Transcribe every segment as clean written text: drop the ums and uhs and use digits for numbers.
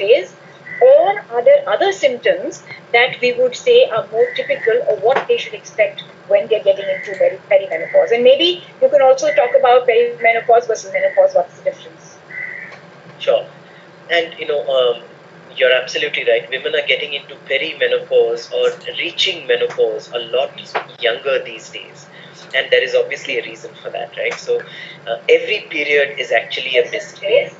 phase, or are there other symptoms that we would say are more typical of what they should expect when they're getting into perimenopause? And maybe you can also talk about perimenopause versus menopause. What's the difference? Sure. And you're absolutely right. Women are getting into perimenopause or reaching menopause a lot younger these days. And there is obviously a reason for that, right? So every period is actually a missed period.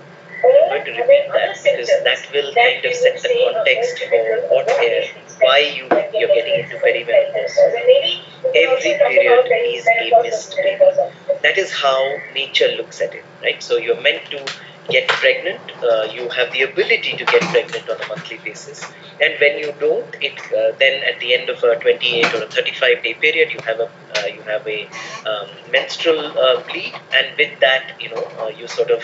I'm going to repeat that because that will kind of set the context for why you're getting into perimenopause. Every period is a missed baby. That is how nature looks at it, right? So you're meant to get pregnant. You have the ability to get pregnant on a monthly basis, and when you don't, then at the end of a 28 or a 35-day period, you have a menstrual bleed, and with that, you sort of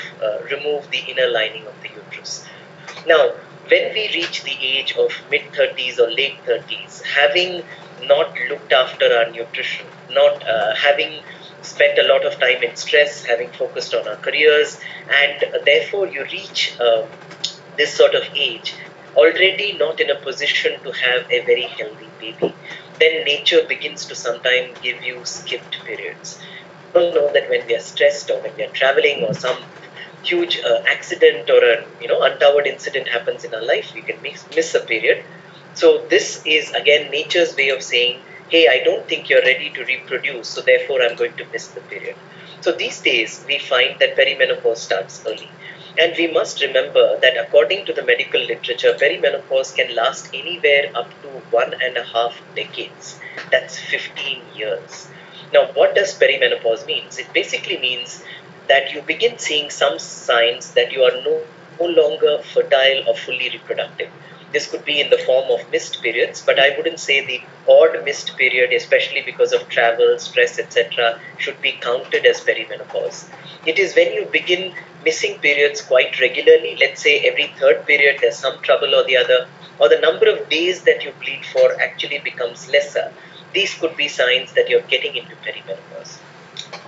remove the inner lining of the uterus. Now, when we reach the age of mid-30s or late 30s, having not looked after our nutrition, not having spent a lot of time in stress, having focused on our careers, and therefore you reach this sort of age already not in a position to have a very healthy baby. Then nature begins to sometimes give you skipped periods. We all know that when we are stressed or when we are traveling or some huge accident or an untoward incident happens in our life, we can miss a period. So this is again nature's way of saying, hey, I don't think you're ready to reproduce, so therefore I'm going to miss the period. So these days we find that perimenopause starts early. And we must remember that according to the medical literature, perimenopause can last anywhere up to 1.5 decades. That's 15 years. Now, what does perimenopause mean? It basically means that you begin seeing some signs that you are no longer fertile or fully reproductive. This could be in the form of missed periods, but I wouldn't say the odd missed period, especially because of travel, stress, etc., should be counted as perimenopause. It is when you begin missing periods quite regularly, let's say every third period there's some trouble or the other, or the number of days that you bleed for actually becomes lesser. These could be signs that you're getting into perimenopause.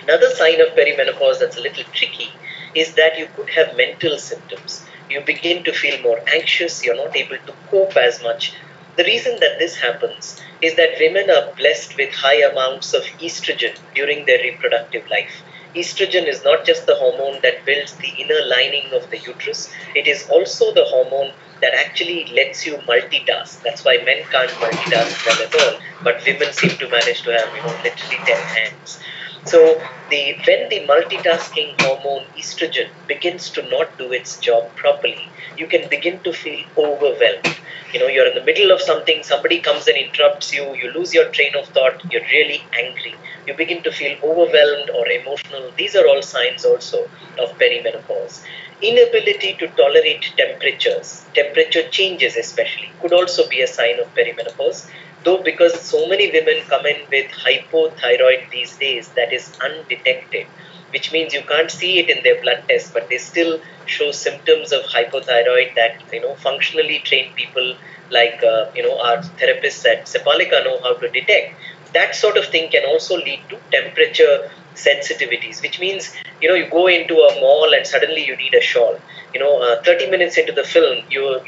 Another sign of perimenopause that's a little tricky is that you could have mental symptoms. You begin to feel more anxious, you're not able to cope as much. The reason that this happens is that women are blessed with high amounts of estrogen during their reproductive life. Estrogen is not just the hormone that builds the inner lining of the uterus, it is also the hormone that actually lets you multitask. That's why men can't multitask well at all, but women seem to manage to have, literally 10 hands. So when the multitasking hormone estrogen begins to not do its job properly, you can begin to feel overwhelmed. You're in the middle of something, somebody comes and interrupts you, you lose your train of thought, you're really angry. You begin to feel overwhelmed or emotional. These are all signs also of perimenopause. Inability to tolerate temperatures, temperature changes especially, could also be a sign of perimenopause. Though because so many women come in with hypothyroid these days that is undetected, which means you can't see it in their blood test, but they still show symptoms of hypothyroid that functionally trained people like our therapists at Sepalika know how to detect. That sort of thing can also lead to temperature sensitivities, which means you go into a mall and suddenly you need a shawl. 30 minutes into the film, you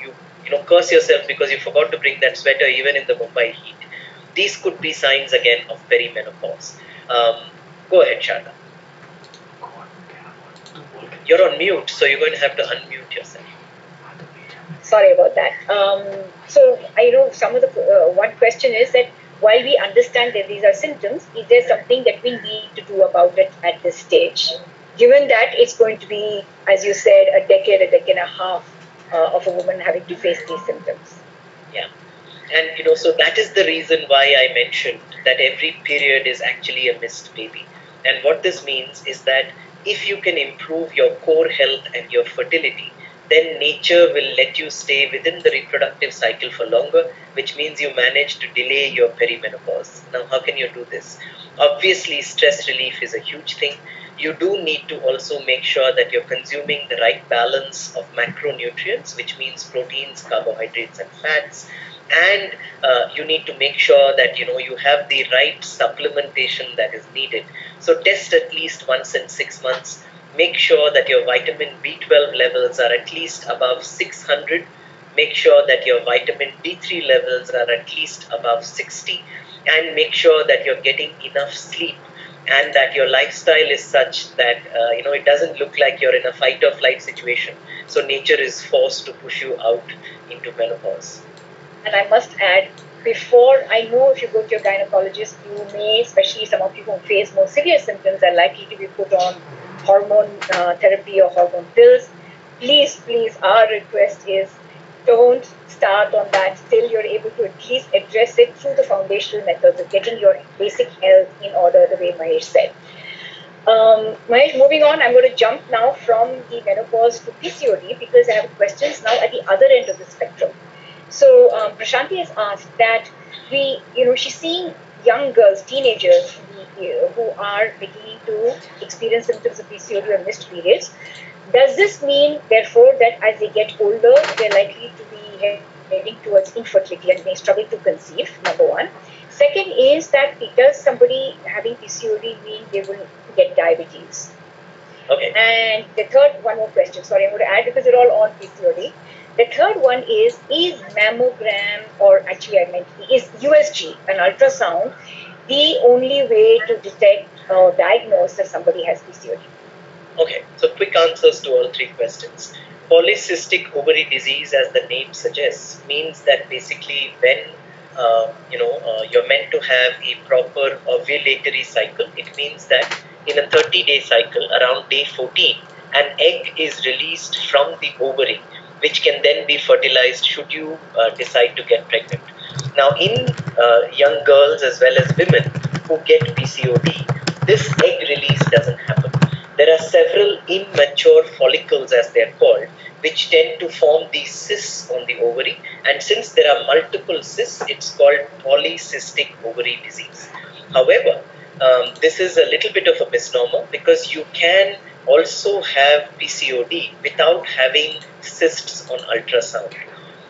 curse yourself because you forgot to bring that sweater even in the Mumbai heat. These could be signs again of perimenopause. Go ahead, Sharda. You're on mute, so you're going to have to unmute yourself. Sorry about that. So I know some of the one question is that while we understand that these are symptoms, is there something that we need to do about it at this stage? Given that it's going to be, as you said, a decade and a half of a woman having to face these symptoms. Yeah. And, so that is the reason why I mentioned that every period is actually a missed baby. And what this means is that if you can improve your core health and your fertility, then nature will let you stay within the reproductive cycle for longer, which means you manage to delay your perimenopause. Now, how can you do this? Obviously, stress relief is a huge thing. You do need to also make sure that you're consuming the right balance of macronutrients, which means proteins, carbohydrates, and fats. And you need to make sure that you have the right supplementation that is needed. So test at least once in 6 months. Make sure that your vitamin B12 levels are at least above 600 Make sure that your vitamin D3 levels are at least above 60, and make sure that you're getting enough sleep, and that your lifestyle is such that it doesn't look like you're in a fight or flight situation. So nature is forced to push you out into menopause. And I must add, before, I know if you go to your gynecologist, you may, especially some of you who face more severe symptoms, are likely to be put on hormone therapy or hormone pills. Please, our request is don't start on that till you're able to at least address it through the foundational methods of getting your basic health in order, the way Mahesh said. Mahesh, moving on, I'm going to jump now from the menopause to PCOD because I have questions now at the other end of the spectrum. So Prashanti has asked that she's seeing young girls, teenagers who are beginning to experience symptoms of PCOD or missed periods. Does this mean, therefore, that as they get older, they're likely to be heading towards infertility and may struggle to conceive, number one? Second is that does somebody having PCOD mean they will get diabetes? Okay. And the third, one more question, sorry, I'm going to add because they're all on PCOD. The third one is mammogram, or actually I meant, is USG, an ultrasound, the only way to detect or diagnose that somebody has PCOD? Okay, so quick answers to all three questions. Polycystic ovary disease, as the name suggests, means that basically when you're meant to have a proper ovulatory cycle, it means that in a 30-day cycle, around day 14, an egg is released from the ovary, which can then be fertilized should you decide to get pregnant. Now, in young girls as well as women who get PCOD, this egg release doesn't happen. There are several immature follicles, as they're called, which tend to form these cysts on the ovary. And since there are multiple cysts, it's called polycystic ovary disease. However, this is a little bit of a misnomer because you can also have PCOD without having cysts on ultrasound.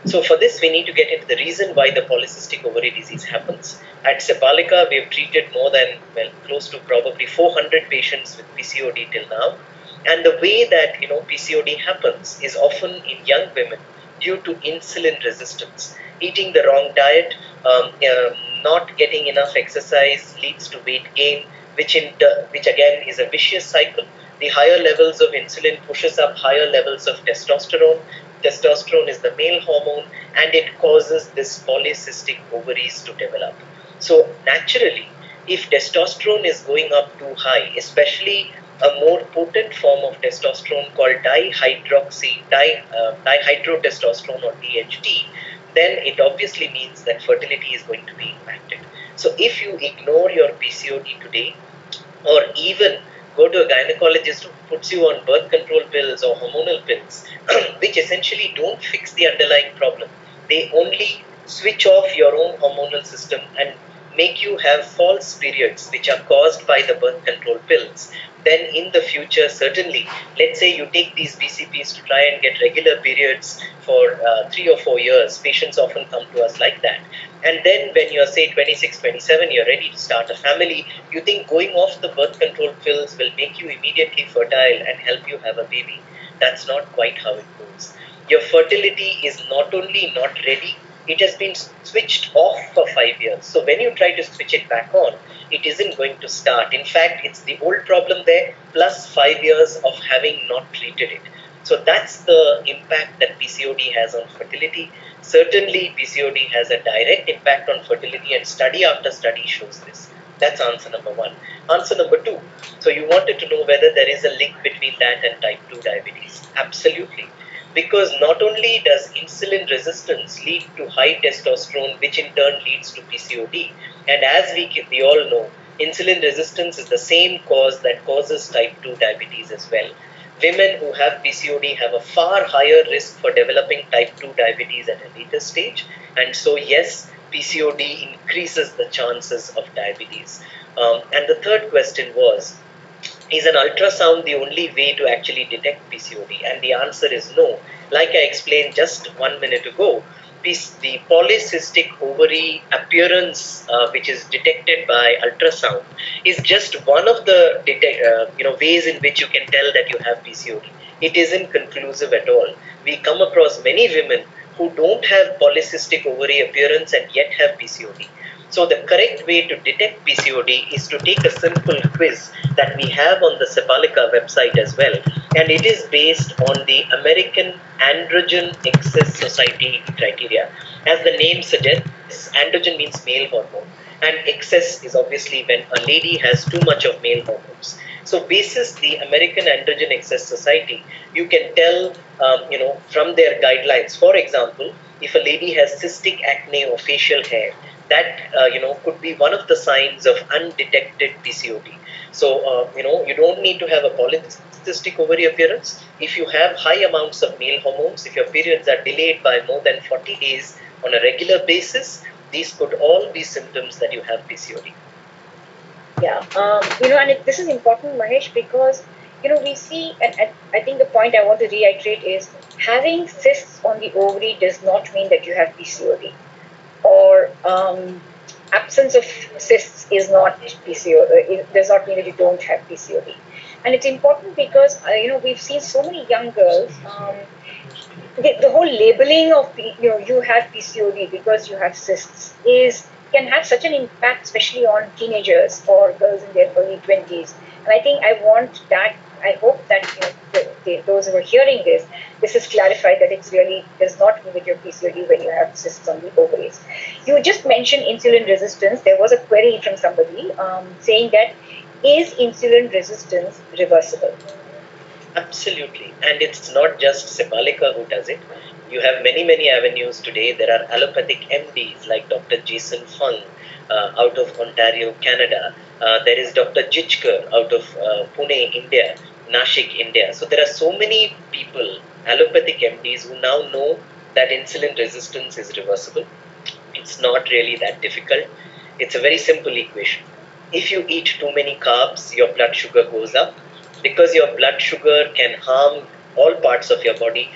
So for this, we need to get into the reason why the polycystic ovary disease happens. At Sepalika, we have treated more than, close to probably 400 patients with PCOD till now. And the way that, PCOD happens is often in young women due to insulin resistance. Eating the wrong diet, not getting enough exercise leads to weight gain, which again is a vicious cycle. The higher levels of insulin pushes up higher levels of testosterone. Testosterone is the male hormone, and it causes this polycystic ovaries to develop. So naturally, if testosterone is going up too high, especially a more potent form of testosterone called dihydrotestosterone or DHT, then it obviously means that fertility is going to be impacted. So if you ignore your PCOD today, or even go to a gynecologist who puts you on birth control pills or hormonal pills, which essentially don't fix the underlying problem. They only switch off your own hormonal system and make you have false periods which are caused by the birth control pills. Then in the future, certainly, let's say you take these BCPs to try and get regular periods for 3 or 4 years. Patients often come to us like that. And then when you're, say, 26, 27, you're ready to start a family, you think going off the birth control pills will make you immediately fertile and help you have a baby. That's not quite how it goes. Your fertility is not only not ready, it has been switched off for 5 years. So when you try to switch it back on, it isn't going to start. In fact, it's the old problem there plus 5 years of having not treated it. So that's the impact that PCOD has on fertility. Certainly, PCOD has a direct impact on fertility, and study after study shows this. That's answer number one. Answer number two. So you wanted to know whether there is a link between that and type 2 diabetes. Absolutely. Because not only does insulin resistance lead to high testosterone, which in turn leads to PCOD, and as we all know, insulin resistance is the same cause that causes type 2 diabetes as well. Women who have PCOD have a far higher risk for developing type 2 diabetes at a later stage. And so, yes, PCOD increases the chances of diabetes. And the third question was, is an ultrasound the only way to actually detect PCOD? And the answer is no. Like I explained just 1 minute ago, the polycystic ovary appearance, which is detected by ultrasound, is just one of the ways in which you can tell that you have PCOD. It isn't conclusive at all. We come across many women who don't have polycystic ovary appearance and yet have PCOD. So the correct way to detect PCOD is to take a simple quiz that we have on the Sepalika website as well. And it is based on the American Androgen Excess Society criteria. As the name suggests, androgen means male hormone. And excess is obviously when a lady has too much of male hormones. So basis the American Androgen Excess Society, you can tell, from their guidelines. For example, if a lady has cystic acne or facial hair, that could be one of the signs of undetected PCOD. So you don't need to have a polycystic ovary appearance. If you have high amounts of male hormones, if your periods are delayed by more than 40 days on a regular basis, these could all be symptoms that you have PCOD. Yeah, this is important, Mahesh, because we see, and I think the point I want to reiterate is having cysts on the ovary does not mean that you have PCOD, or absence of cysts is not PCOD. It does not mean that you don't have PCOD, and it's important because we've seen so many young girls. The whole labeling of you have PCOD because you have cysts can have such an impact, especially on teenagers or girls in their early 20s. And I think I hope that those who are hearing this is clarified, that it really does not mean that you're PCOD when you have cysts on the ovaries. You just mentioned insulin resistance. There was a query from somebody saying that, is insulin resistance reversible? Absolutely. And it's not just Sepalika who does it. You have many avenues today. There are allopathic MDs like Dr. Jason Fung out of Ontario, Canada. There is Dr. Jichkar out of Pune, India, Nashik, India. So there are so many people, allopathic MDs, who now know that insulin resistance is reversible. It's not really that difficult. It's a very simple equation. If you eat too many carbs, your blood sugar goes up. Because your blood sugar can harm all parts of your body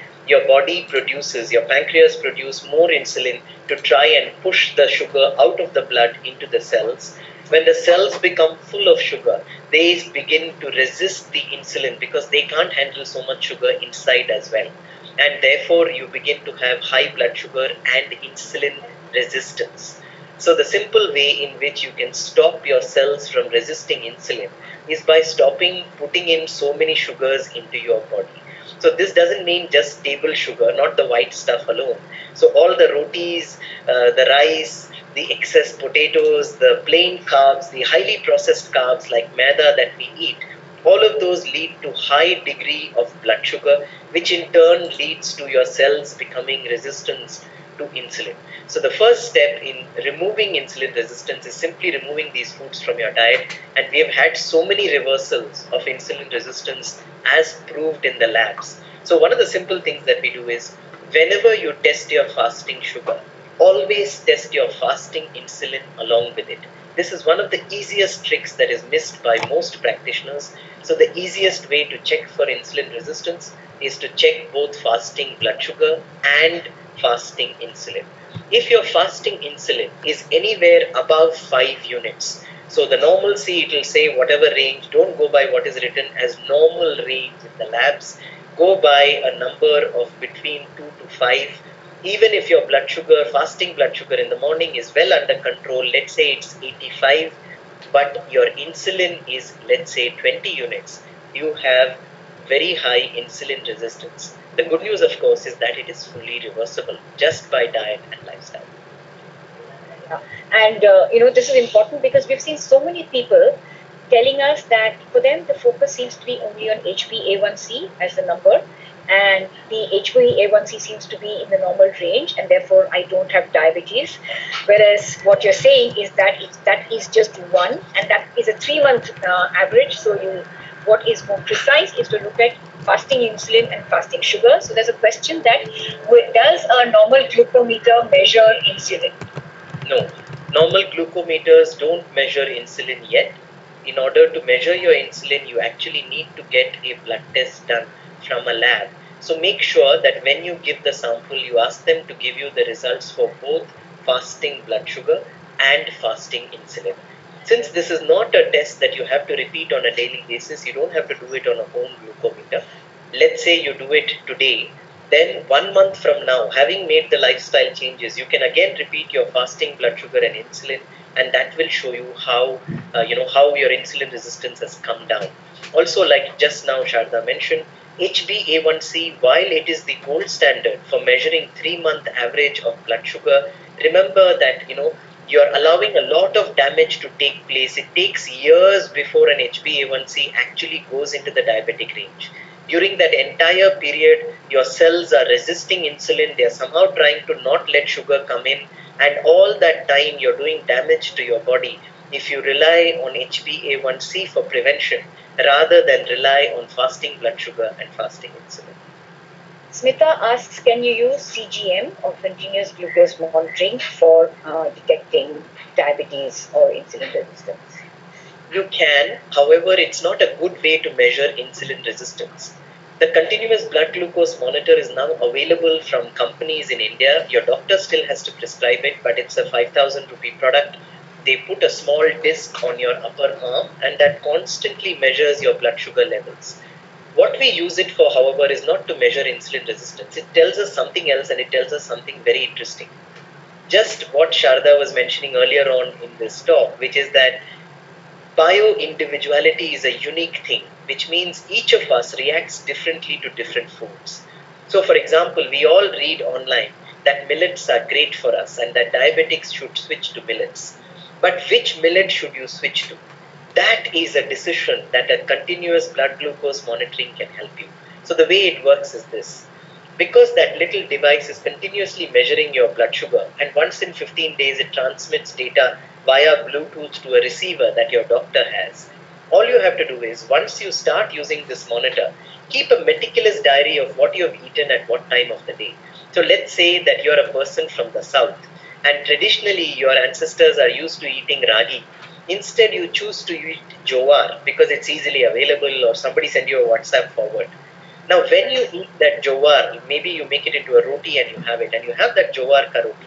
pancreas produce more insulin to try and push the sugar out of the blood into the cells. When the cells become full of sugar, they begin to resist the insulin because they can't handle so much sugar inside as well. And therefore, you begin to have high blood sugar and insulin resistance. So the simple way in which you can stop your cells from resisting insulin is by stopping putting in so many sugars into your body. So this doesn't mean just table sugar, not the white stuff alone. So all the rotis, the rice, the excess potatoes, the plain carbs, the highly processed carbs like maida that we eat, all of those lead to high degree of blood sugar, which in turn leads to your cells becoming resistant to insulin. So the first step in removing insulin resistance is simply removing these foods from your diet. And we have had so many reversals of insulin resistance as proved in the labs. So one of the simple things that we do is, whenever you test your fasting sugar, always test your fasting insulin along with it. This is one of the easiest tricks that is missed by most practitioners. So the easiest way to check for insulin resistance is to check both fasting blood sugar and fasting insulin. If your fasting insulin is anywhere above 5 units, so the normalcy, it will say whatever range, don't go by what is written as normal range in the labs, go by a number of between 2 to 5. Even if your blood sugar, fasting blood sugar in the morning is well under control, let's say it's 85, but your insulin is, let's say, 20 units, you have very high insulin resistance. The good news, of course, is that it is fully reversible just by diet and lifestyle. And this is important because we've seen so many people telling us that for them the focus seems to be only on HbA1c as the number, and the HbA1c seems to be in the normal range, and therefore I don't have diabetes. Whereas what you're saying is that that is just one, and that is a 3-month average. So what is more precise is to look at fasting insulin and fasting sugar. So there's a question that, does a normal glucometer measure insulin? No, normal glucometers don't measure insulin yet. In order to measure your insulin, you actually need to get a blood test done from a lab. So make sure that when you give the sample, you ask them to give you the results for both fasting blood sugar and fasting insulin. Since this is not a test that you have to repeat on a daily basis, you don't have to do it on a home glucometer. Let's say you do it today Then 1 month from now, having made the lifestyle changes, you can again repeat your fasting blood sugar and insulin, and that will show you how how your insulin resistance has come down. Also, like just now Sharda mentioned, HbA1c, while it is the gold standard for measuring 3-month average of blood sugar, remember that you're allowing a lot of damage to take place. It takes years before an HbA1c actually goes into the diabetic range. During that entire period, your cells are resisting insulin. They are somehow trying to not let sugar come in. And all that time, you're doing damage to your body if you rely on HbA1c for prevention rather than rely on fasting blood sugar and fasting insulin. Smita asks, can you use CGM or continuous glucose monitoring for detecting diabetes or insulin resistance? You can, however, it's not a good way to measure insulin resistance. The continuous blood glucose monitor is now available from companies in India. Your doctor still has to prescribe it, but it's a 5,000 rupee product. They put a small disc on your upper arm, and that constantly measures your blood sugar levels. What we use it for, however, is not to measure insulin resistance. It tells us something else, and it tells us something very interesting. Just what Sharda was mentioning earlier on in this talk, which is that bio-individuality is a unique thing, which means each of us reacts differently to different foods. So, for example, we all read online that millets are great for us and that diabetics should switch to millets. But which millet should you switch to? That is a decision that a continuous blood glucose monitoring can help you. So, the way it works is this. Because that little device is continuously measuring your blood sugar, and once in 15 days it transmits data via Bluetooth to a receiver that your doctor has. All you have to do is, once you start using this monitor, keep a meticulous diary of what you have eaten at what time of the day. So let's say that you're a person from the south, and traditionally your ancestors are used to eating ragi. Instead, you choose to eat jowar because it's easily available, or somebody send you a WhatsApp forward. Now, when you eat that jowar, maybe you make it into a roti and you have it, and you have that jowar ka roti.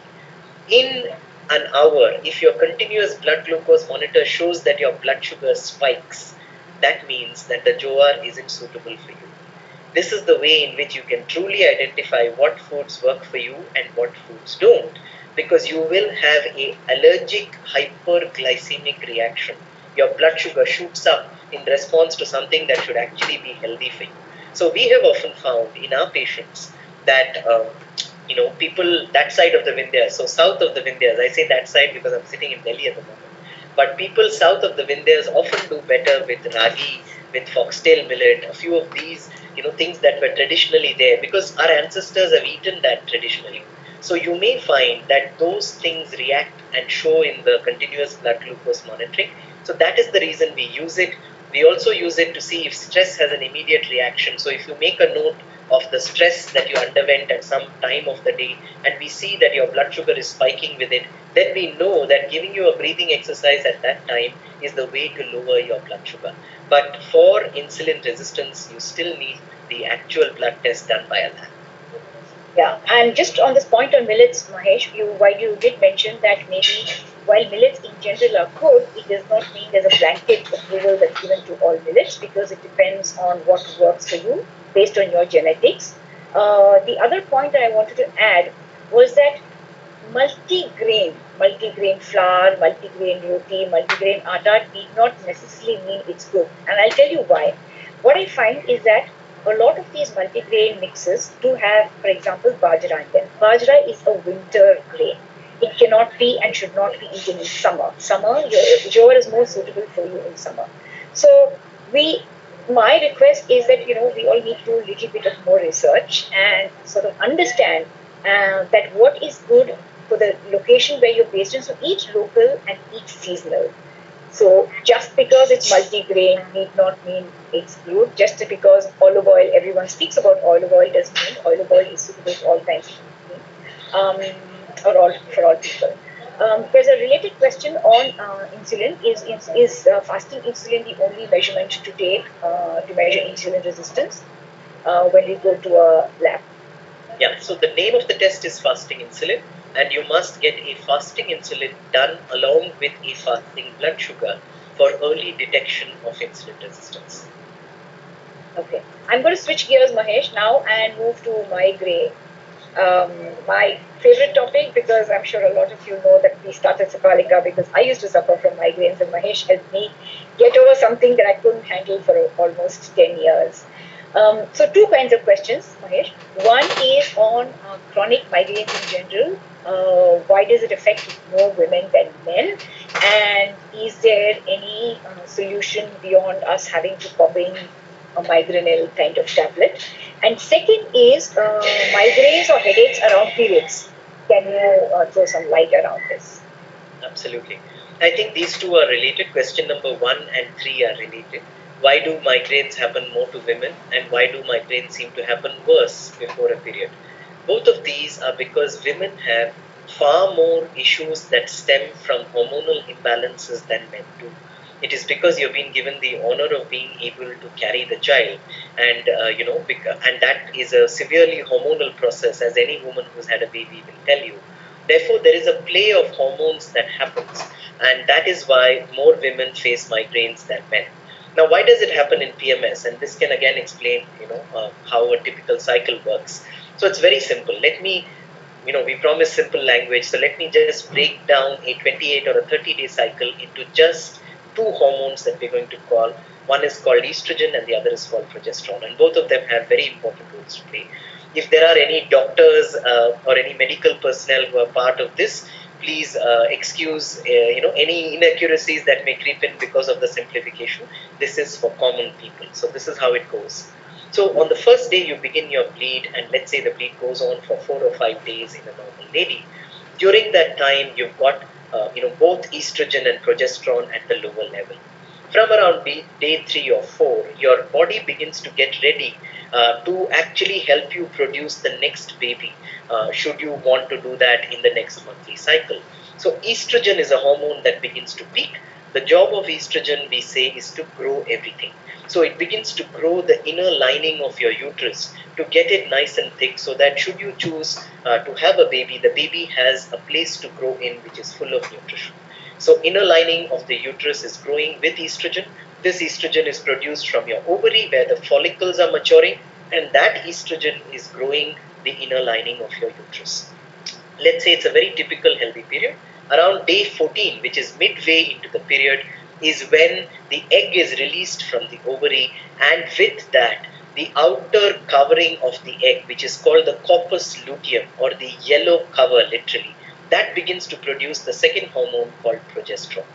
In an hour, if your continuous blood glucose monitor shows that your blood sugar spikes, that means that the jowar isn't suitable for you. This is the way in which you can truly identify what foods work for you and what foods don't, because you will have an allergic hyperglycemic reaction. Your blood sugar shoots up in response to something that should actually be healthy for you. So we have often found in our patients that people that side of the Vindhyas, so south of the Vindhyas, I say that side because I'm sitting in Delhi at the moment, but people south of the Vindhyas often do better with ragi, with foxtail millet, a few of these things that were traditionally there because our ancestors have eaten that traditionally. So you may find that those things react and show in the continuous blood glucose monitoring. So that is the reason we use it. We also use it to see if stress has an immediate reaction. So if you make a note of the stress that you underwent at some time of the day, and we see that your blood sugar is spiking with it, then we know that giving you a breathing exercise at that time is the way to lower your blood sugar. But for insulin resistance, you still need the actual blood test done by a lab. Yeah, and just on this point on millets, Mahesh, while you did mention that maybe while millets in general are good, it does not mean there's a blanket approval that's given to all millets because it depends on what works for you based on your genetics. The other point that I wanted to add was that multigrain flour, multigrain roti, multigrain atta need not necessarily mean it's good. And I'll tell you why. What I find is that a lot of these multigrain mixes do have, for example, bajra in them. Bajra is a winter grain. It cannot be and should not be eaten in summer. Jowar is more suitable for you in summer. So my request is that we all need to do a little bit of more research and sort of understand that what is good for the location where you're based in. So each local and each seasonal. So just because it's multigrain need not mean it's good. Just because olive oil, everyone speaks about olive oil, doesn't mean olive oil is suitable for all kinds of people, or for all people. There's a related question on insulin. Is fasting insulin the only measurement to take to measure insulin resistance when we go to a lab? Yeah, so the name of the test is fasting insulin, and you must get a fasting insulin done along with a fasting blood sugar for early detection of insulin resistance. Okay. I'm going to switch gears, Mahesh, now and move to migraine. My favorite topic, because I'm sure a lot of you know that we started Sepalika because I used to suffer from migraines, and Mahesh helped me get over something that I couldn't handle for almost 10 years. So two kinds of questions, Mahesh. One is on chronic migraines in general. Why does it affect more women than men? And is there any solution beyond us having to pop in a migrainal kind of tablet? And second is migraines or headaches around periods. Can you throw some light around this? Absolutely. I think these two are related. Question number 1 and 3 are related. Why do migraines happen more to women, and why do migraines seem to happen worse before a period? Both of these are because women have far more issues that stem from hormonal imbalances than men do. It is because you've been given the honor of being able to carry the child, and and that is a severely hormonal process, as any woman who's had a baby will tell you. Therefore, there is a play of hormones that happens, and that is why more women face migraines than men. Now, why does it happen in PMS? And this can again explain, how a typical cycle works. So it's very simple. Let me, we promise simple language. So let me just break down a 28 or a 30-day cycle into just two hormones that we're going to call. One is called estrogen and the other is called progesterone. And both of them have very important roles to play. If there are any doctors or any medical personnel who are part of this, please excuse any inaccuracies that may creep in because of the simplification. This is for common people. So this is how it goes. So on the first day you begin your bleed, and let's say the bleed goes on for 4 or 5 days in a normal lady. During that time you've got both estrogen and progesterone at the lower level. From around day 3 or 4, your body begins to get ready to actually help you produce the next baby, should you want to do that in the next monthly cycle. So estrogen is a hormone that begins to peak. The job of estrogen, we say, is to grow everything. So it begins to grow the inner lining of your uterus to get it nice and thick, so that should you choose to have a baby, the baby has a place to grow in which is full of nutrition. So inner lining of the uterus is growing with estrogen. This estrogen is produced from your ovary where the follicles are maturing, and that estrogen is growing the inner lining of your uterus. Let's say it's a very typical healthy period. Around day 14, which is midway into the period, is when the egg is released from the ovary, and with that, the outer covering of the egg, which is called the corpus luteum, or the yellow cover literally, that begins to produce the second hormone called progesterone.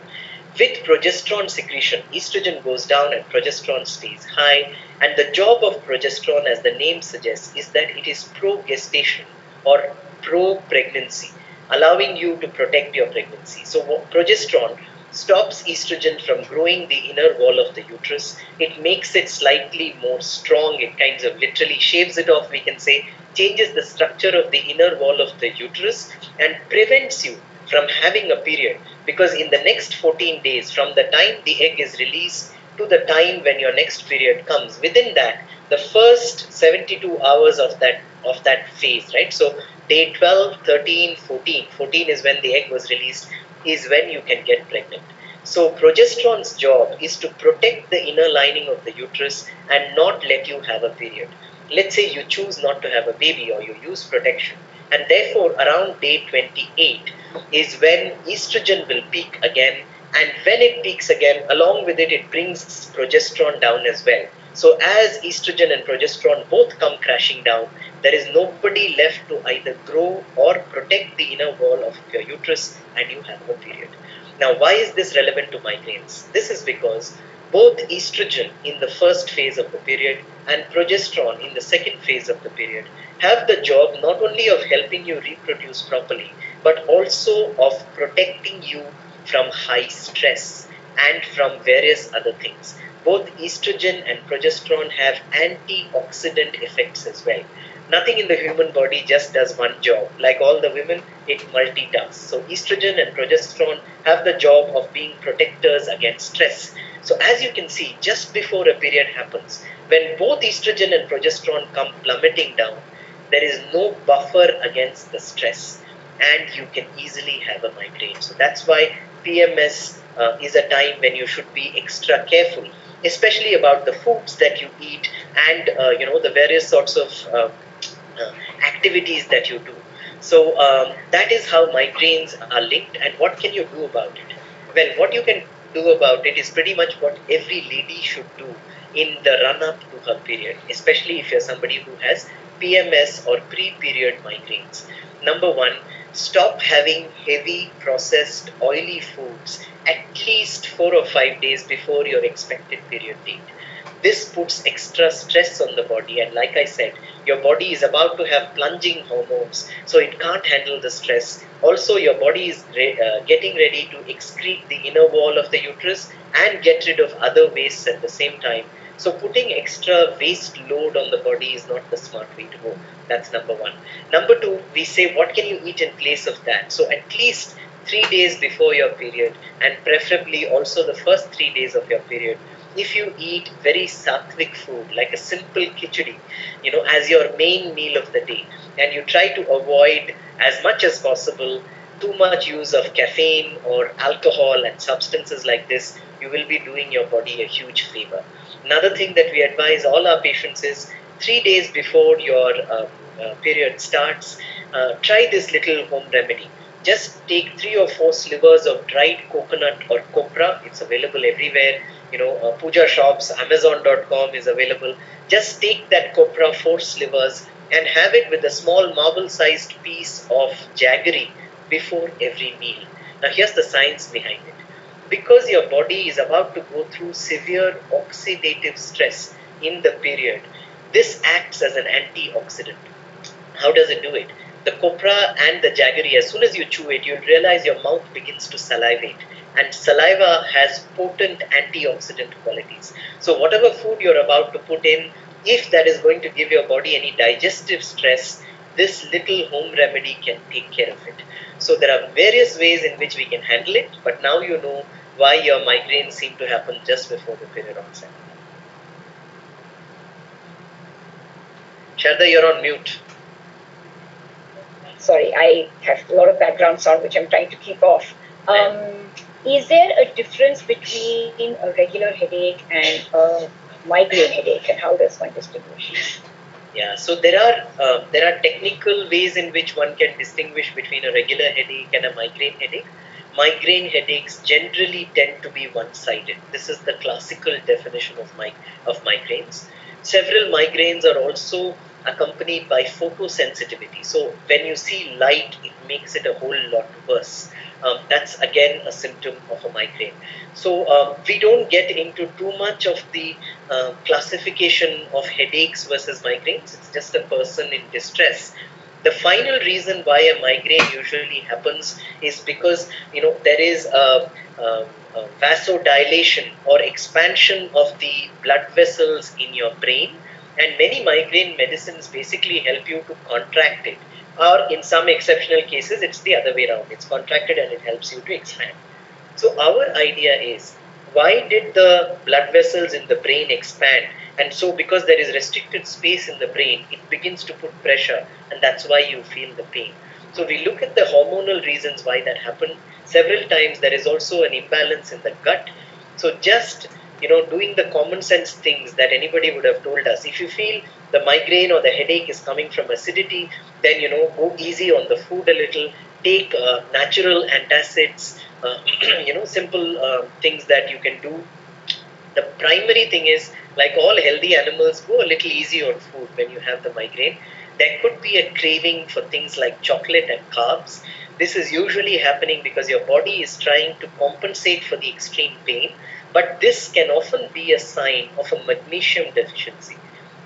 With progesterone secretion, estrogen goes down and progesterone stays high. And the job of progesterone, as the name suggests, is that it is pro-gestation or pro-pregnancy, allowing you to protect your pregnancy. So progesterone stops estrogen from growing the inner wall of the uterus. It makes it slightly more strong. It kind of literally shaves it off, we can say, changes the structure of the inner wall of the uterus, and prevents you from having a period. Because in the next 14 days, from the time the egg is released to the time when your next period comes, within that, the first 72 hours of that phase, right? So day 12, 13, 14, 14 is when the egg was released, is when you can get pregnant. So progesterone's job is to protect the inner lining of the uterus and not let you have a period. Let's say you choose not to have a baby, or you use protection, and therefore around day 28 is when estrogen will peak again, and when it peaks again, along with it, it brings progesterone down as well. So as estrogen and progesterone both come crashing down, there is nobody left to either grow or protect the inner wall of your uterus, and you have a period. Now, why is this relevant to migraines? This is because both estrogen in the first phase of the period and progesterone in the second phase of the period have the job not only of helping you reproduce properly, but also of protecting you from high stress and from various other things. Both estrogen and progesterone have antioxidant effects as well. Nothing in the human body just does one job. Like all the women, it multitasks. So estrogen and progesterone have the job of being protectors against stress. So as you can see, just before a period happens, when both estrogen and progesterone come plummeting down, there is no buffer against the stress, and you can easily have a migraine. So that's why PMS is a time when you should be extra careful especially about the foods that you eat and the various sorts of activities that you do. So that is how migraines are linked. And what can you do about it? Well, what you can do about it is pretty much what every lady should do in the run up to her period, especially if you're somebody who has PMS or pre-period migraines. Number one, stop having heavy processed oily foods at least 4 or 5 days before your expected period date. This puts extra stress on the body, and like I said, your body is about to have plunging hormones, so it can't handle the stress. Also, your body is getting ready to excrete the inner wall of the uterus and get rid of other wastes at the same time. So putting extra waste load on the body is not the smart way to go. That's number one. Number two, we say what can you eat in place of that? So at least 3 days before your period, and preferably also the first 3 days of your period, if you eat very sattvic food like a simple khichdi, as your main meal of the day, and you try to avoid as much as possible too much use of caffeine or alcohol and substances like this, you will be doing your body a huge favor. Another thing that we advise all our patients is 3 days before your period starts, try this little home remedy. Just take 3 or 4 slivers of dried coconut or copra. It's available everywhere. Puja shops, Amazon.com is available. Just take that copra, 4 slivers, and have it with a small marble-sized piece of jaggery before every meal. Now, here's the science behind it. Because your body is about to go through severe oxidative stress in the period, this acts as an antioxidant. How does it do it? The copra and the jaggery, as soon as you chew it, you'll realize your mouth begins to salivate. And saliva has potent antioxidant qualities. So whatever food you're about to put in, if that is going to give your body any digestive stress, this little home remedy can take care of it. So there are various ways in which we can handle it, but now you know why your migraines seem to happen just before the period onset. Sharda, you're on mute. Sorry, I have a lot of background sound which I'm trying to keep off. Is there a difference between a regular headache and a migraine headache, and how does one distinguish? Yeah, so there are technical ways in which one can distinguish between a regular headache and a migraine headache. Migraine headaches generally tend to be one-sided. This is the classical definition of migraines. Several migraines are also accompanied by photosensitivity. So when you see light, it makes it a whole lot worse. That's again a symptom of a migraine. So we don't get into too much of the classification of headaches versus migraines. It's just a person in distress. The final reason why a migraine usually happens is because there is a vasodilation or expansion of the blood vessels in your brain, and many migraine medicines basically help you to contract it, or in some exceptional cases it's the other way around. It's contracted and it helps you to expand. So our idea is, why did the blood vessels in the brain expand? And so because there is restricted space in the brain, it begins to put pressure, and that's why you feel the pain. So we look at the hormonal reasons why that happened. Several times there is also an imbalance in the gut. So just doing the common sense things that anybody would have told us. If you feel the migraine or the headache is coming from acidity, then go easy on the food a little. Take natural antacids, simple things that you can do. The primary thing is, like all healthy animals, go a little easy on food when you have the migraine. There could be a craving for things like chocolate and carbs. This is usually happening because your body is trying to compensate for the extreme pain, but this can often be a sign of a magnesium deficiency.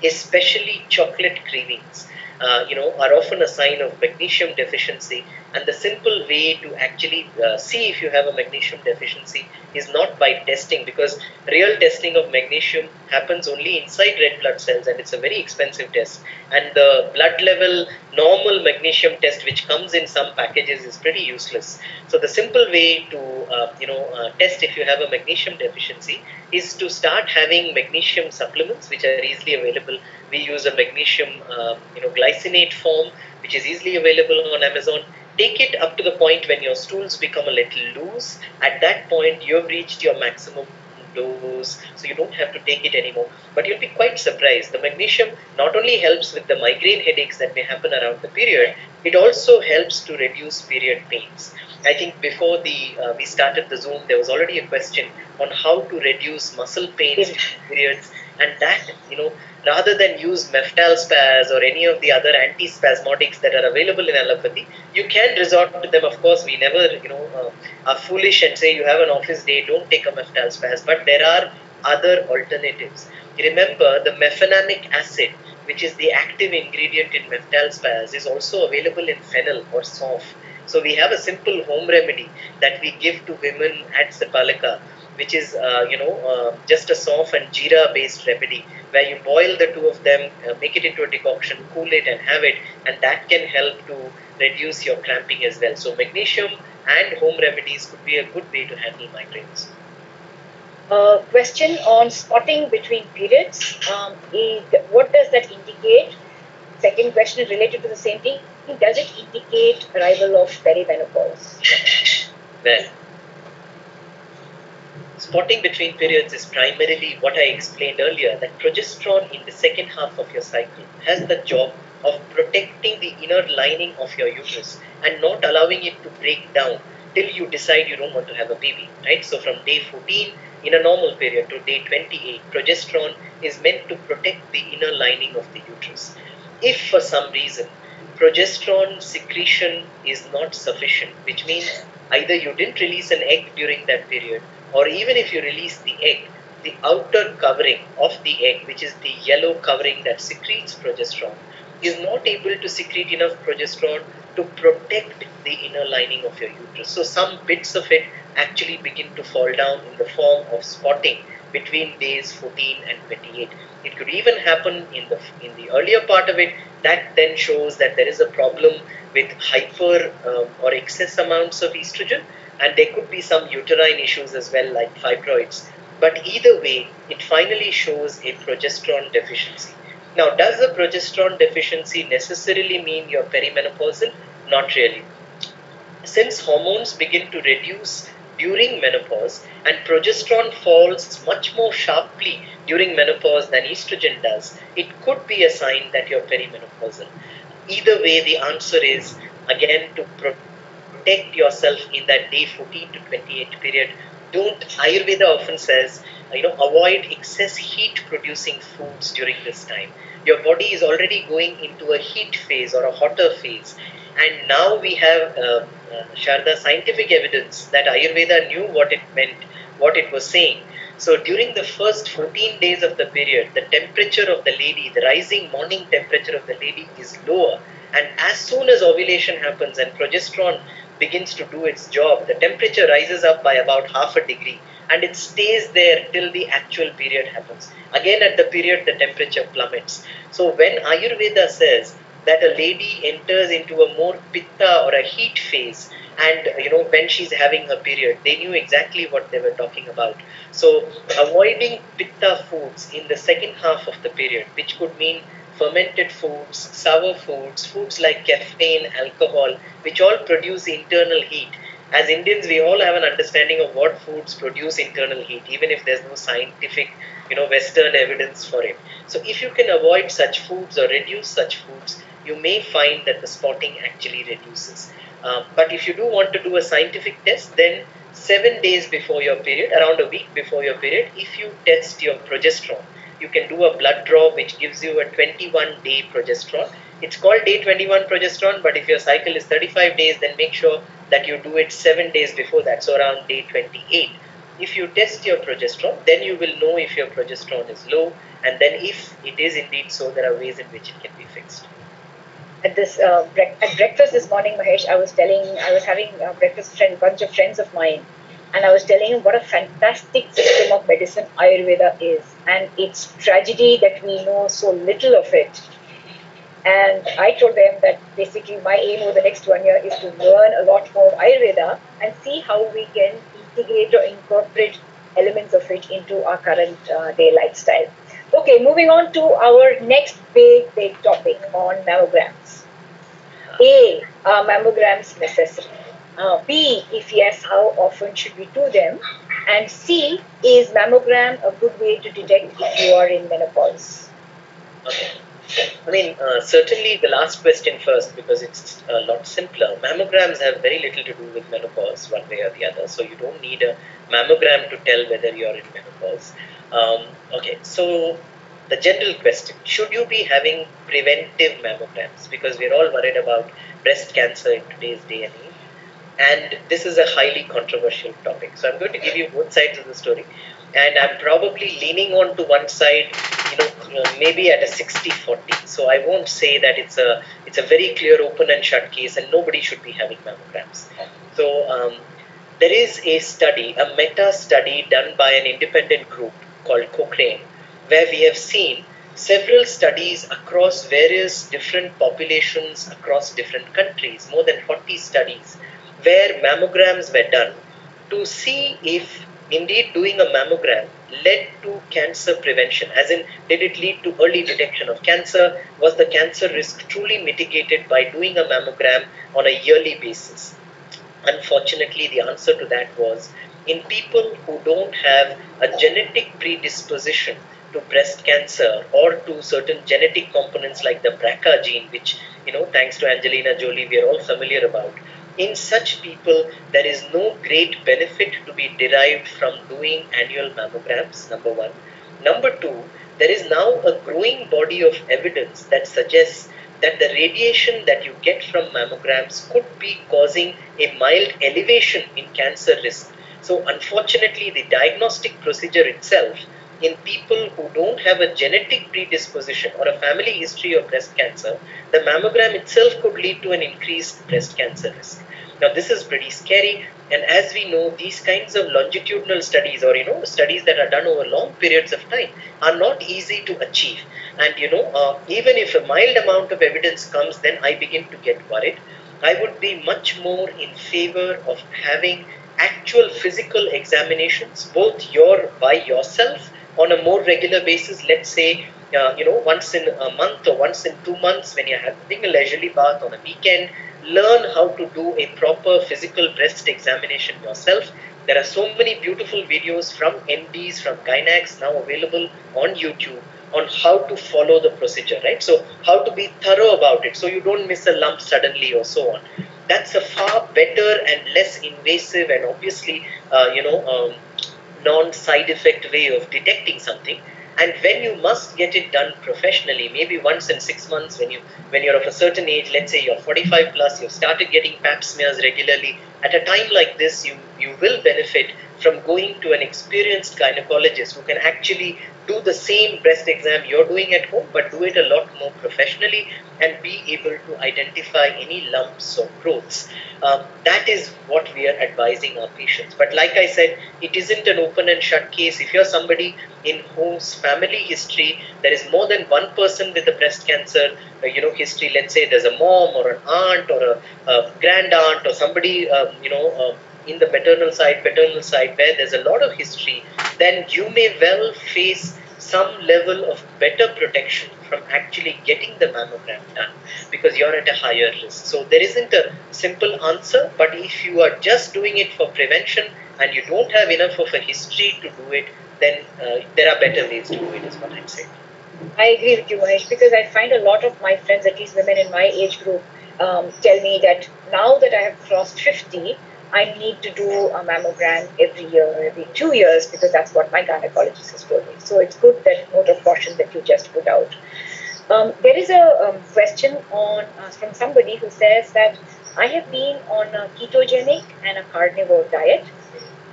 Especially chocolate cravings are often a sign of magnesium deficiency, and the simple way to actually see if you have a magnesium deficiency is not by testing, because real testing of magnesium happens only inside red blood cells, and it's a very expensive test, and the blood level normal magnesium test which comes in some packages is pretty useless. So the simple way to test if you have a magnesium deficiency is to start having magnesium supplements which are easily available. We use a magnesium glycinate form which is easily available on Amazon. Take it up to the point when your stools become a little loose. At that point, you have reached your maximum dose, so you don't have to take it anymore. But you'll be quite surprised. The magnesium not only helps with the migraine headaches that may happen around the period, it also helps to reduce period pains. I think before we started the Zoom, there was already a question on how to reduce muscle pains during periods, and that, rather than use meftalspaz or any of the other antispasmodics that are available in allopathy, you can resort to them. Of course, we never, are foolish and say you have an office day, don't take a meftalspaz, but there are other alternatives. Remember, the mefenamic acid, which is the active ingredient in meftalspaz, is also available in fennel or sof. So we have a simple home remedy that we give to women at Sepalika, which is just a sof and jeera based remedy, where you boil the two of them, make it into a decoction, cool it and have it, and that can help to reduce your cramping as well. So magnesium and home remedies could be a good way to handle migraines. Question on spotting between periods. What does that indicate? Second question is related to the same thing. Does it indicate arrival of perimenopause? Well, spotting between periods is primarily what I explained earlier, that progesterone in the second half of your cycle has the job of protecting the inner lining of your uterus and not allowing it to break down till you decide you don't want to have a baby, right? So from day 14 in a normal period to day 28, progesterone is meant to protect the inner lining of the uterus. If for some reason progesterone secretion is not sufficient, which means either you didn't release an egg during that period, or even if you release the egg, the outer covering of the egg, which is the yellow covering that secretes progesterone, is not able to secrete enough progesterone to protect the inner lining of your uterus. So some bits of it actually begin to fall down in the form of spotting between days 14 and 28. It could even happen in the earlier part of it. That then shows that there is a problem with hyper or excess amounts of estrogen, and there could be some uterine issues as well, like fibroids. But either way, it finally shows a progesterone deficiency. Now, does the progesterone deficiency necessarily mean you're perimenopausal? Not really. Since hormones begin to reduce during menopause and progesterone falls much more sharply during menopause than estrogen does, it could be a sign that you're perimenopausal. Either way, the answer is, again, to protect yourself in that day 14 to 28 period. Ayurveda often says, avoid excess heat producing foods during this time. Your body is already going into a heat phase or a hotter phase. And now we have, Sharda, scientific evidence that Ayurveda knew what it meant, what it was saying. So during the first 14 days of the period, the temperature of the lady, the rising morning temperature of the lady is lower. And as soon as ovulation happens and progesterone begins to do its job, the temperature rises up by about half a degree and it stays there till the actual period happens. Again, at the period, the temperature plummets. So when Ayurveda says that a lady enters into a more pitta or a heat phase, and when she's having her period, they knew exactly what they were talking about. So avoiding pitta foods in the second half of the period, which could mean fermented foods, sour foods, foods like caffeine, alcohol, which all produce internal heat. As Indians, we all have an understanding of what foods produce internal heat, even if there's no scientific, Western evidence for it. So if you can avoid such foods or reduce such foods, you may find that the spotting actually reduces. But if you do want to do a scientific test, then 7 days before your period, around a week before your period, if you test your progesterone, you can do a blood draw which gives you a 21-day progesterone. It's called day 21 progesterone, but if your cycle is 35 days, then make sure that you do it 7 days before that, so around day 28. If you test your progesterone, then you will know if your progesterone is low, and then if it is indeed so, there are ways in which it can be fixed. At breakfast this morning, Mahesh, I was having breakfast with a bunch of friends of mine, and I was telling him what a fantastic system of medicine Ayurveda is, and it's tragedy that we know so little of it. And I told them that basically my aim over the next 1 year is to learn a lot more Ayurveda and see how we can integrate or incorporate elements of it into our current day lifestyle. Okay, moving on to our next big topic on mammograms. Are mammograms necessary? B, if yes, how often should we do them? And C, is mammogram a good way to detect if you are in menopause? Okay. I mean, certainly the last question first, because it's a lot simpler. Mammograms have very little to do with menopause, one way or the other. So you don't need a mammogram to tell whether you're in menopause. Okay, so the general question, should you be having preventive mammograms? Because we're all worried about breast cancer in today's day and age. And this is a highly controversial topic. So I'm going to give you both sides of the story. And I'm probably leaning on to one side, maybe at a 60-40. So I won't say that it's a very clear open and shut case and nobody should be having mammograms. So there is a study, a meta study done by an independent group called Cochrane, where we have seen several studies across various different populations across different countries, more than 40 studies, where mammograms were done to see if indeed doing a mammogram led to cancer prevention, as in, did it lead to early detection of cancer? Was the cancer risk truly mitigated by doing a mammogram on a yearly basis? Unfortunately, the answer to that was, in people who don't have a genetic predisposition to breast cancer or to certain genetic components like the BRCA gene, which, thanks to Angelina Jolie, we are all familiar about. In such people, there is no great benefit to be derived from doing annual mammograms, number one. Number two, there is now a growing body of evidence that suggests that the radiation that you get from mammograms could be causing a mild elevation in cancer risk. So unfortunately, the diagnostic procedure itself in people who don't have a genetic predisposition or a family history of breast cancer, the mammogram itself could lead to an increased breast cancer risk. Now, this is pretty scary. And as we know, these kinds of longitudinal studies or, studies that are done over long periods of time are not easy to achieve. And, even if a mild amount of evidence comes, then I begin to get worried. I would be much more in favor of having actual physical examinations, both by yourself on a more regular basis, let's say, once in a month or once in 2 months when you're having a leisurely bath on a weekend, learn how to do a proper physical breast examination yourself. There are so many beautiful videos from MDs, from gynacs now available on YouTube on how to follow the procedure, right? So how to be thorough about it so you don't miss a lump suddenly or so on. That's a far better and less invasive and obviously, non-side effect way of detecting something. And when you must get it done professionally, maybe once in 6 months when you're of a certain age, let's say you're 45 plus, you've started getting pap smears regularly, at a time like this, you will benefit from going to an experienced gynecologist who can actually do the same breast exam you're doing at home, but do it a lot more professionally and be able to identify any lumps or growths. That is what we are advising our patients. But like I said, it isn't an open and shut case. If you're somebody in whose family history there is more than one person with the breast cancer, history, let's say there's a mom or an aunt or a grand aunt or somebody, in the paternal side, where there's a lot of history, then you may well face some level of better protection from actually getting the mammogram done because you're at a higher risk. So there isn't a simple answer, but if you are just doing it for prevention and you don't have enough of a history to do it, then there are better ways to do it, is what I'm saying. I agree with you, Mahesh, because I find a lot of my friends, at least women in my age group, tell me that now that I have crossed 50, I need to do a mammogram every year, every 2 years, because that's what my gynecologist has told me. So it's good that note of caution that you just put out. There is a question from somebody who says that I have been on a ketogenic and a carnivore diet,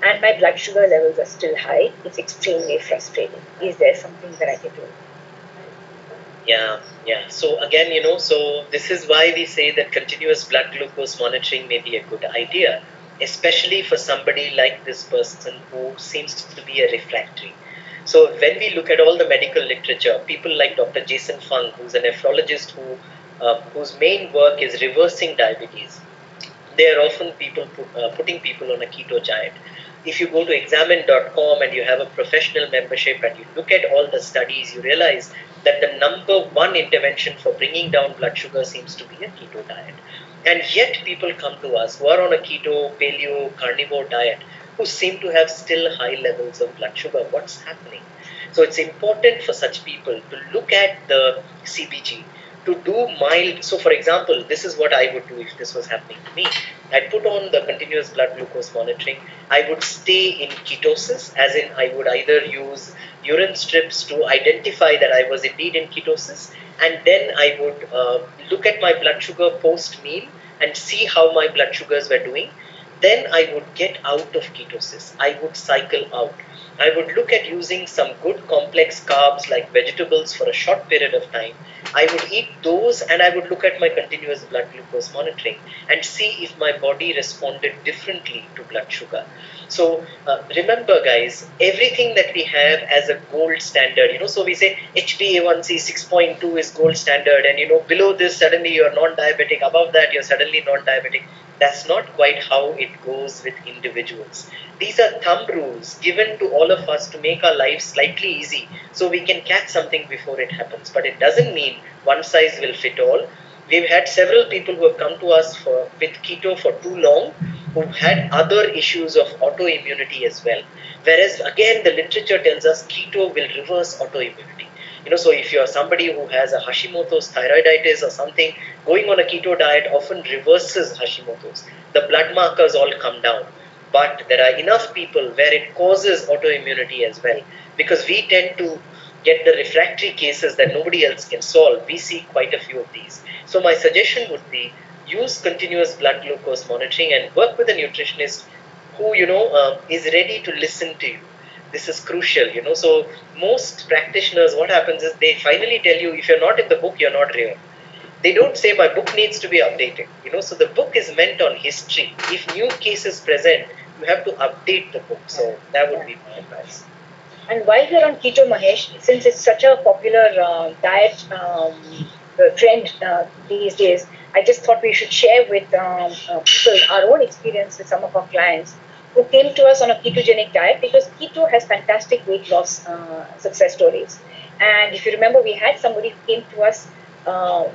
and my blood sugar levels are still high. It's extremely frustrating. Is there something that I can do? Yeah. So again, so this is why we say that continuous blood glucose monitoring may be a good idea, especially for somebody like this person who seems to be a refractory. So when we look at all the medical literature, people like Dr. Jason Fung, who's a nephrologist whose main work is reversing diabetes, they are often putting people on a keto diet. If you go to examine.com and you have a professional membership and you look at all the studies, you realize that the number one intervention for bringing down blood sugar seems to be a keto diet. And yet people come to us who are on a keto, paleo, carnivore diet who seem to have still high levels of blood sugar. What's happening? So it's important for such people to look at the CBG, to do mild. So for example, this is what I would do if this was happening to me. I'd put on the continuous blood glucose monitoring. I would stay in ketosis, as in I would either use urine strips to identify that I was indeed in ketosis, and then I would look at my blood sugar post-meal and see how my blood sugars were doing. Then I would get out of ketosis. I would cycle out. I would look at using some good complex carbs like vegetables for a short period of time. I would eat those, and I would look at my continuous blood glucose monitoring and see if my body responded differently to blood sugar. So remember guys, everything that we have as a gold standard, so we say HbA1c 6.2 is gold standard, and below this suddenly you're non-diabetic, above that you're suddenly non-diabetic. That's not quite how it goes with individuals. These are thumb rules given to all of us to make our lives slightly easy so we can catch something before it happens. But it doesn't mean one size will fit all. We've had several people who have come to us with keto for too long who've had other issues of autoimmunity as well. Whereas again, the literature tells us keto will reverse autoimmunity. So if you're somebody who has a Hashimoto's thyroiditis or something, going on a keto diet often reverses Hashimoto's. The blood markers all come down. But there are enough people where it causes autoimmunity as well, because we tend to get the refractory cases that nobody else can solve. We see quite a few of these. So my suggestion would be use continuous blood glucose monitoring and work with a nutritionist who, is ready to listen to you. This is crucial, So most practitioners, what happens is they finally tell you, if you're not in the book, you're not real. They don't say my book needs to be updated. So the book is meant on history. If new cases present, you have to update the book. So that would be my advice. And while we're on keto, Mahesh, since it's such a popular diet trend these days, I just thought we should share with people our own experience with some of our clients who came to us on a ketogenic diet, because keto has fantastic weight loss success stories. And if you remember, we had somebody who came to us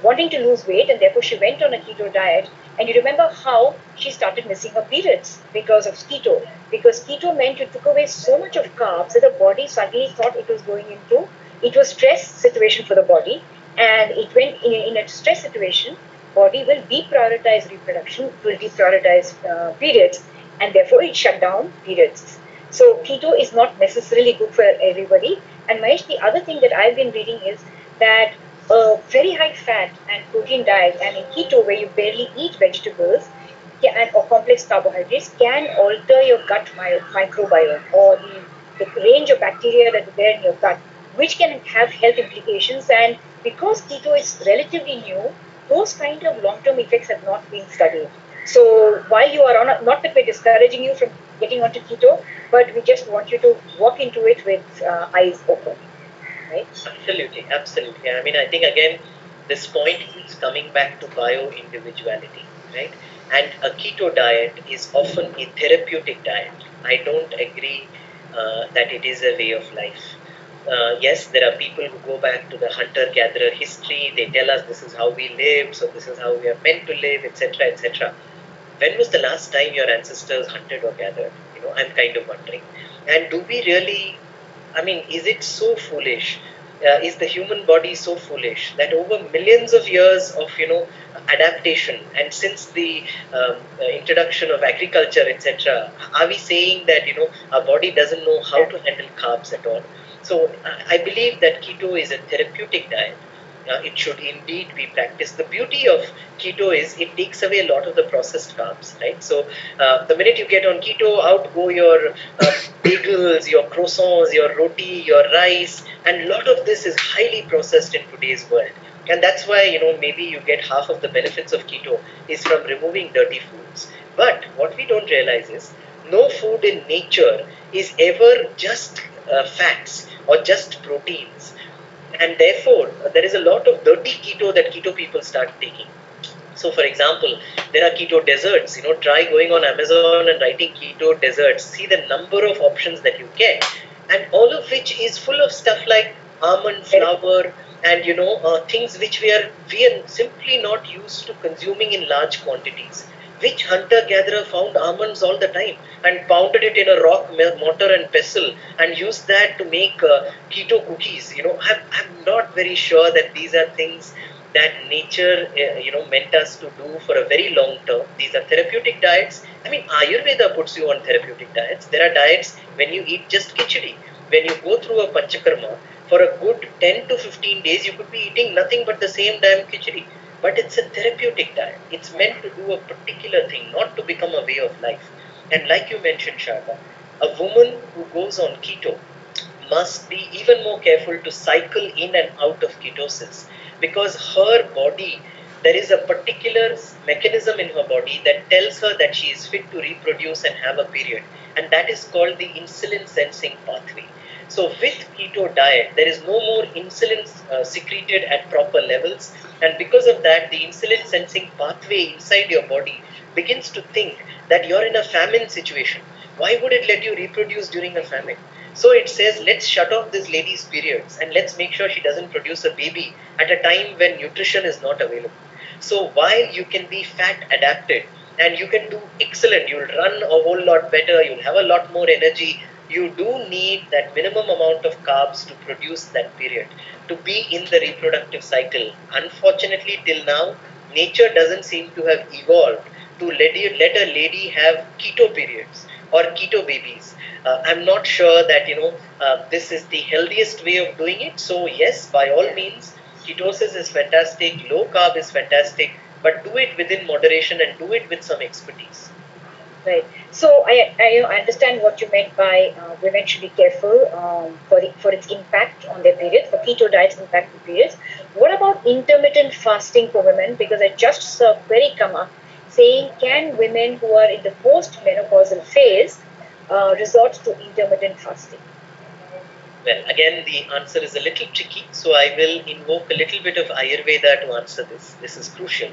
wanting to lose weight, and therefore she went on a keto diet. And you remember how she started missing her periods because of keto. Because keto meant you took away so much of carbs that the body suddenly thought it was stress situation for the body. And it went in a stress situation, body will deprioritize reproduction, will deprioritize periods, and therefore it shut down periods. So keto is not necessarily good for everybody. And Mahesh, the other thing that I've been reading is that a very high fat and protein diet, and in keto where you barely eat vegetables or complex carbohydrates, can alter your gut microbiome, or the range of bacteria that are there in your gut, which can have health implications. And because keto is relatively new, those kind of long-term effects have not been studied. So while you are on, not that we're discouraging you from getting onto keto, but we just want you to walk into it with eyes open. Right? Absolutely. I mean, I think again, this point is coming back to bio-individuality, right? And a keto diet is often a therapeutic diet. I don't agree that it is a way of life. Yes, there are people who go back to the hunter-gatherer history. They tell us this is how we live, so this is how we are meant to live, etc., etc. When was the last time your ancestors hunted or gathered? I'm kind of wondering. And do we really, is it so foolish? Is the human body so foolish that over millions of years of, adaptation, and since the introduction of agriculture, etc., are we saying that, our body doesn't know how to handle carbs at all? So I believe that keto is a therapeutic diet. It should indeed be practiced. The beauty of keto is it takes away a lot of the processed carbs, right? So the minute you get on keto, out go your bagels, your croissants, your roti, your rice, and a lot of this is highly processed in today's world. And that's why, maybe you get half of the benefits of keto is from removing dirty foods. But what we don't realize is no food in nature is ever just fats or just proteins. And therefore, there is a lot of dirty keto that keto people start taking. So, for example, there are keto desserts. Try going on Amazon and writing keto desserts. See the number of options that you get. And all of which is full of stuff like almond flour, and things which we are simply not used to consuming in large quantities. Which hunter gatherer found almonds all the time and pounded it in a rock mortar and pestle and used that to make keto cookies? I'm not very sure that these are things that nature meant us to do for a very long term. These are therapeutic diets. I mean, Ayurveda puts you on therapeutic diets. There are diets when you eat just khichdi. When you go through a panchakarma, for a good 10 to 15 days, you could be eating nothing but the same damn khichdi. But it's a therapeutic diet. It's meant to do a particular thing, not to become a way of life. And like you mentioned, Sharda, a woman who goes on keto must be even more careful to cycle in and out of ketosis, because her body, there is a particular mechanism in her body that tells her that she is fit to reproduce and have a period, and that is called the insulin sensing pathway. So with keto diet, there is no more insulin secreted at proper levels, and because of that, the insulin sensing pathway inside your body begins to think that you're in a famine situation. Why would it let you reproduce during a famine? So it says, let's shut off this lady's periods and let's make sure she doesn't produce a baby at a time when nutrition is not available. So while you can be fat adapted and you can do excellent, you'll run a whole lot better, you'll have a lot more energy, you do need that minimum amount of carbs to produce that period, to be in the reproductive cycle. Unfortunately, till now, nature doesn't seem to have evolved to let a lady have keto periods or keto babies. I'm not sure that this is the healthiest way of doing it. So yes, by all means, ketosis is fantastic, low carb is fantastic, but do it within moderation and do it with some expertise. Right. So I understand what you meant by women should be careful for its impact on their periods, for keto diet's impact on periods. What about intermittent fasting for women? Because I just saw a query come up saying, can women who are in the post-menopausal phase resort to intermittent fasting? Well, again, the answer is a little tricky, so I will invoke a little bit of Ayurveda to answer this. This is crucial.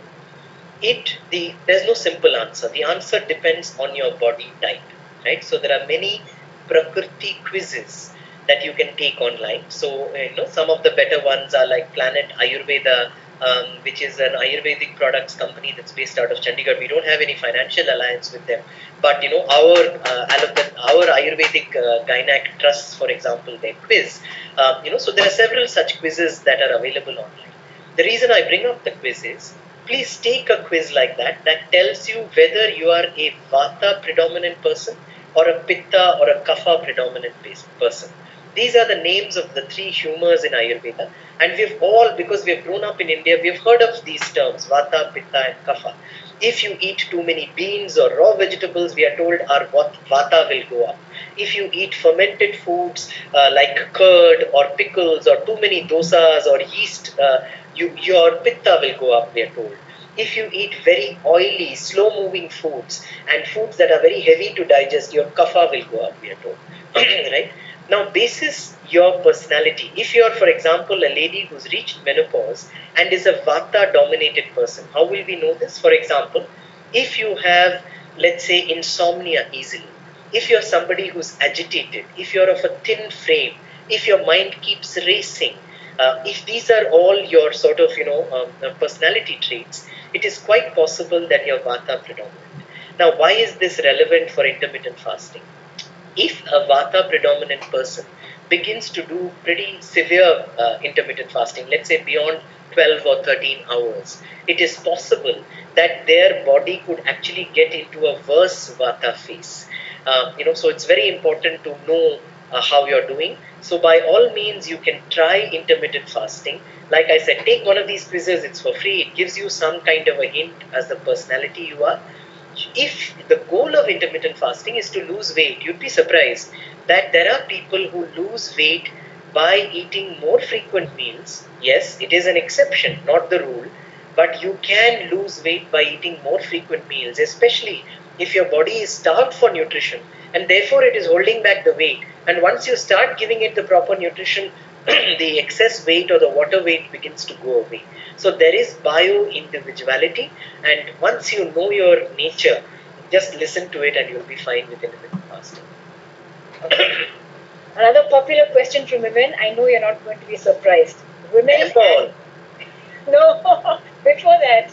There's no simple answer. The answer depends on your body type, right? So there are many Prakriti quizzes that you can take online. So some of the better ones are like Planet Ayurveda, which is an Ayurvedic products company that's based out of Chandigarh. We don't have any financial alliance with them, but our Ayurvedic Gynac trusts, for example, their quiz. So there are several such quizzes that are available online. The reason I bring up the quiz is, please take a quiz like that tells you whether you are a Vata predominant person or a Pitta or a Kapha predominant person. These are the names of the three humors in Ayurveda, and we've all, because we've grown up in India, we've heard of these terms, Vata, Pitta and Kapha. If you eat too many beans or raw vegetables, we are told our Vata will go up. If you eat fermented foods like curd or pickles or too many dosas or yeast, your Pitta will go up, we are told. If you eat very oily, slow-moving foods and foods that are very heavy to digest, your Kapha will go up, we are told. Right? Now, basis your personality. If you're, for example, a lady who's reached menopause and is a Vata-dominated person, how will we know this? For example, if you have, let's say, insomnia easily, if you're somebody who's agitated, if you're of a thin frame, if your mind keeps racing, if these are all your sort of, personality traits, it is quite possible that you're Vata predominant. Now, why is this relevant for intermittent fasting? If a Vata predominant person begins to do pretty severe intermittent fasting, let's say beyond 12 or 13 hours, it is possible that their body could actually get into a worse Vata phase. So it's very important to know how you're doing. So by all means, you can try intermittent fasting. Like I said, take one of these quizzes, it's for free. It gives you some kind of a hint as the personality you are. If the goal of intermittent fasting is to lose weight, you'd be surprised that there are people who lose weight by eating more frequent meals. Yes, it is an exception, not the rule, but you can lose weight by eating more frequent meals, especially if your body is starved for nutrition and therefore it is holding back the weight. And once you start giving it the proper nutrition, the excess weight or the water weight begins to go away. So there is bio-individuality, and once you know your nature, just listen to it and you'll be fine with intermittent fasting. Okay. Another popular question from women, I know you're not going to be surprised. women Paul. no, before that,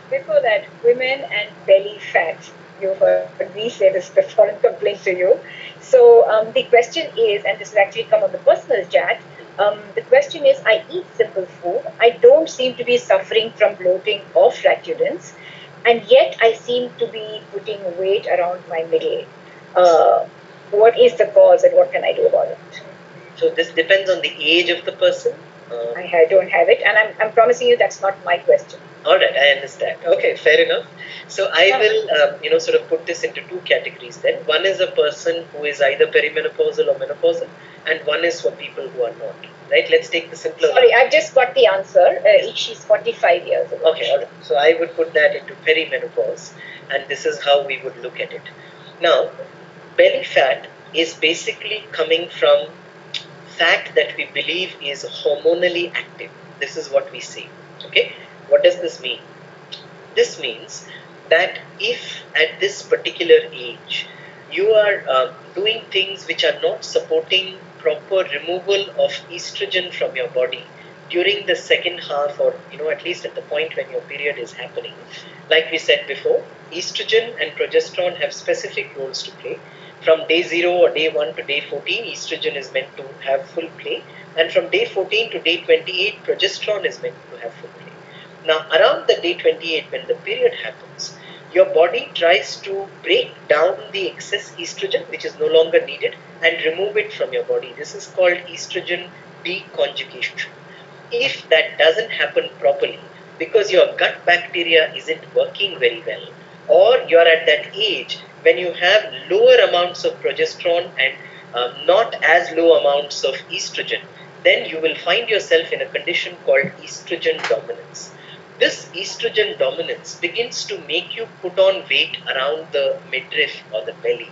before that, women and belly fat. You've heard me say this before and complain to you. So the question is, and this has actually come on the personal chat. The question is, I eat simple food. I don't seem to be suffering from bloating or flatulence, and yet I seem to be putting weight around my middle. What is the cause, and what can I do about it? So this depends on the age of the person. I don't have it, and I'm promising you that's not my question. All right, I understand. Okay, fair enough. So I will, sort of put this into two categories then. One is a person who is either perimenopausal or menopausal, and one is for people who are not. Right? Let's take the simpler Sorry, I've just got the answer. She's 45 years old. Okay, all right. So I would put that into perimenopause, and this is how we would look at it. Now, belly fat is basically coming from fat that we believe is hormonally active. This is what we say. Okay, what does this mean? This means that if at this particular age you are doing things which are not supporting proper removal of estrogen from your body during the second half, or at least at the point when your period is happening, like we said before, estrogen and progesterone have specific roles to play. From day 0 or day 1 to day 14, estrogen is meant to have full play, and from day 14 to day 28, progesterone is meant to have full play. Now, around the day 28, when the period happens, your body tries to break down the excess estrogen, which is no longer needed, and remove it from your body. This is called estrogen deconjugation. If that doesn't happen properly, because your gut bacteria isn't working very well, or you're at that age when you have lower amounts of progesterone and not as low amounts of estrogen, then you will find yourself in a condition called estrogen dominance. This estrogen dominance begins to make you put on weight around the midriff or the belly.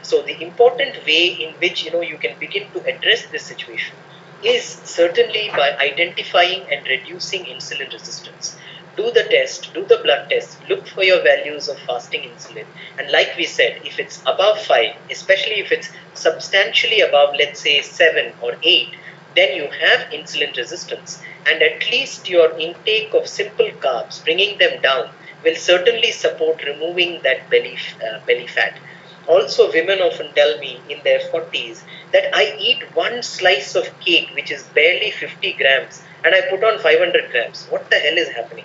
So the important way in which you can begin to address this situation is certainly by identifying and reducing insulin resistance. Do the test, do the blood test, look for your values of fasting insulin. And like we said, if it's above 5, especially if it's substantially above, let's say 7 or 8, then you have insulin resistance. And at least your intake of simple carbs, bringing them down, will certainly support removing that belly fat. Also, women often tell me in their 40s that I eat one slice of cake, which is barely 50 grams, and I put on 500 grams. What the hell is happening?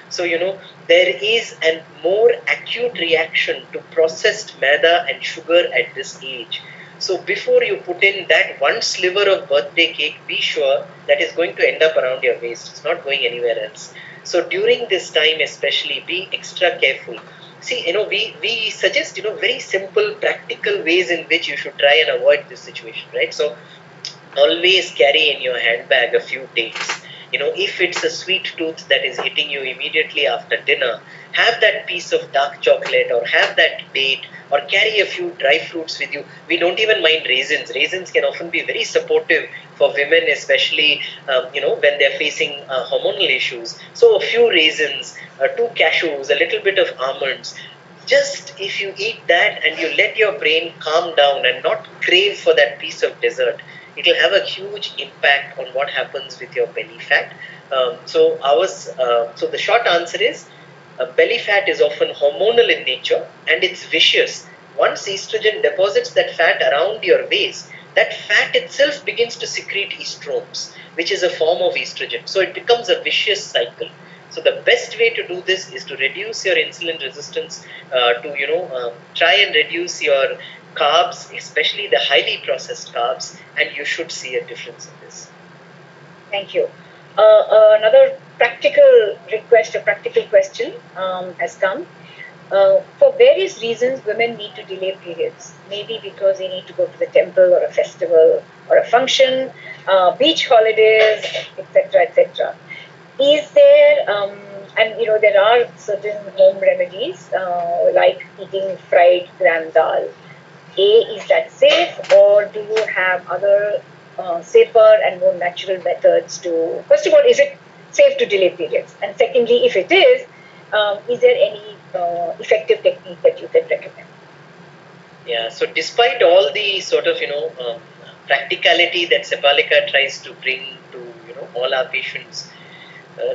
So, there is a more acute reaction to processed maida and sugar at this age. So before you put in that one sliver of birthday cake, be sure that is going to end up around your waist. It's not going anywhere else. So during this time especially, be extra careful. See, we suggest, very simple, practical ways in which you should try and avoid this situation, right? So always carry in your handbag a few dates. If it's a sweet tooth that is hitting you immediately after dinner, have that piece of dark chocolate or have that date, or carry a few dry fruits with you. We don't even mind raisins. Raisins can often be very supportive for women, especially when they're facing hormonal issues. So a few raisins, 2 cashews, a little bit of almonds. Just if you eat that and you let your brain calm down and not crave for that piece of dessert, it will have a huge impact on what happens with your belly fat. So the short answer is, belly fat is often hormonal in nature and it's vicious. Once estrogen deposits that fat around your waist, that fat itself begins to secrete estrogens, which is a form of estrogen. So it becomes a vicious cycle. So the best way to do this is to reduce your insulin resistance, try and reduce your carbs, especially the highly processed carbs, and you should see a difference in this. Thank you. Another practical request, a practical question has come. For various reasons, women need to delay periods. Maybe because they need to go to the temple or a festival or a function, beach holidays, etc., etc. Is there, there are certain home remedies like eating fried gram dal. Is that safe, or do you have other safer and more natural methods to, first of all, is it safe to delay periods? And secondly, if it is there any effective technique that you can recommend? Yeah, so despite all the sort of, practicality that Sepalika tries to bring to, all our patients,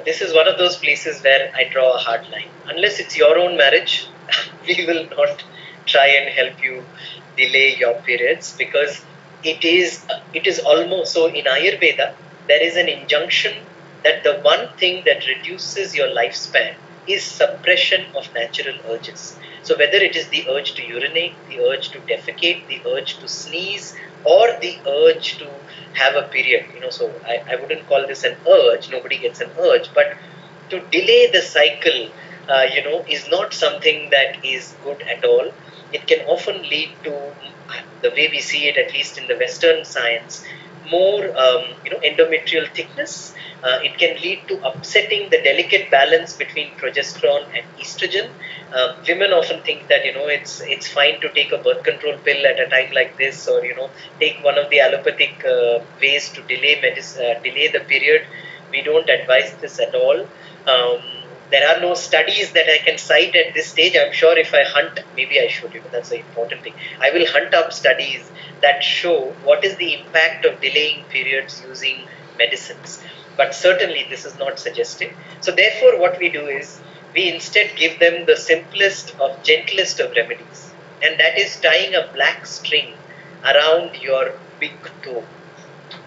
this is one of those places where I draw a hard line. Unless it's your own marriage, we will not try and help you delay your periods, because it is almost so. In Ayurveda, there is an injunction that the one thing that reduces your lifespan is suppression of natural urges. So whether it is the urge to urinate, the urge to defecate, the urge to sneeze, or the urge to have a period, so I wouldn't call this an urge, nobody gets an urge, but to delay the cycle, is not something that is good at all. It can often lead to, the way we see it, at least in the Western science, more endometrial thickness. It can lead to upsetting the delicate balance between progesterone and estrogen. Women often think that it's fine to take a birth control pill at a time like this, or take one of the allopathic ways to delay the period. We don't advise this at all. There are no studies that I can cite at this stage. I'm sure if I hunt, maybe I should, that's the important thing. I will hunt up studies that show what is the impact of delaying periods using medicines. But certainly this is not suggested. So therefore what we do is, we instead give them the simplest of gentlest of remedies. And that is tying a black string around your big toe.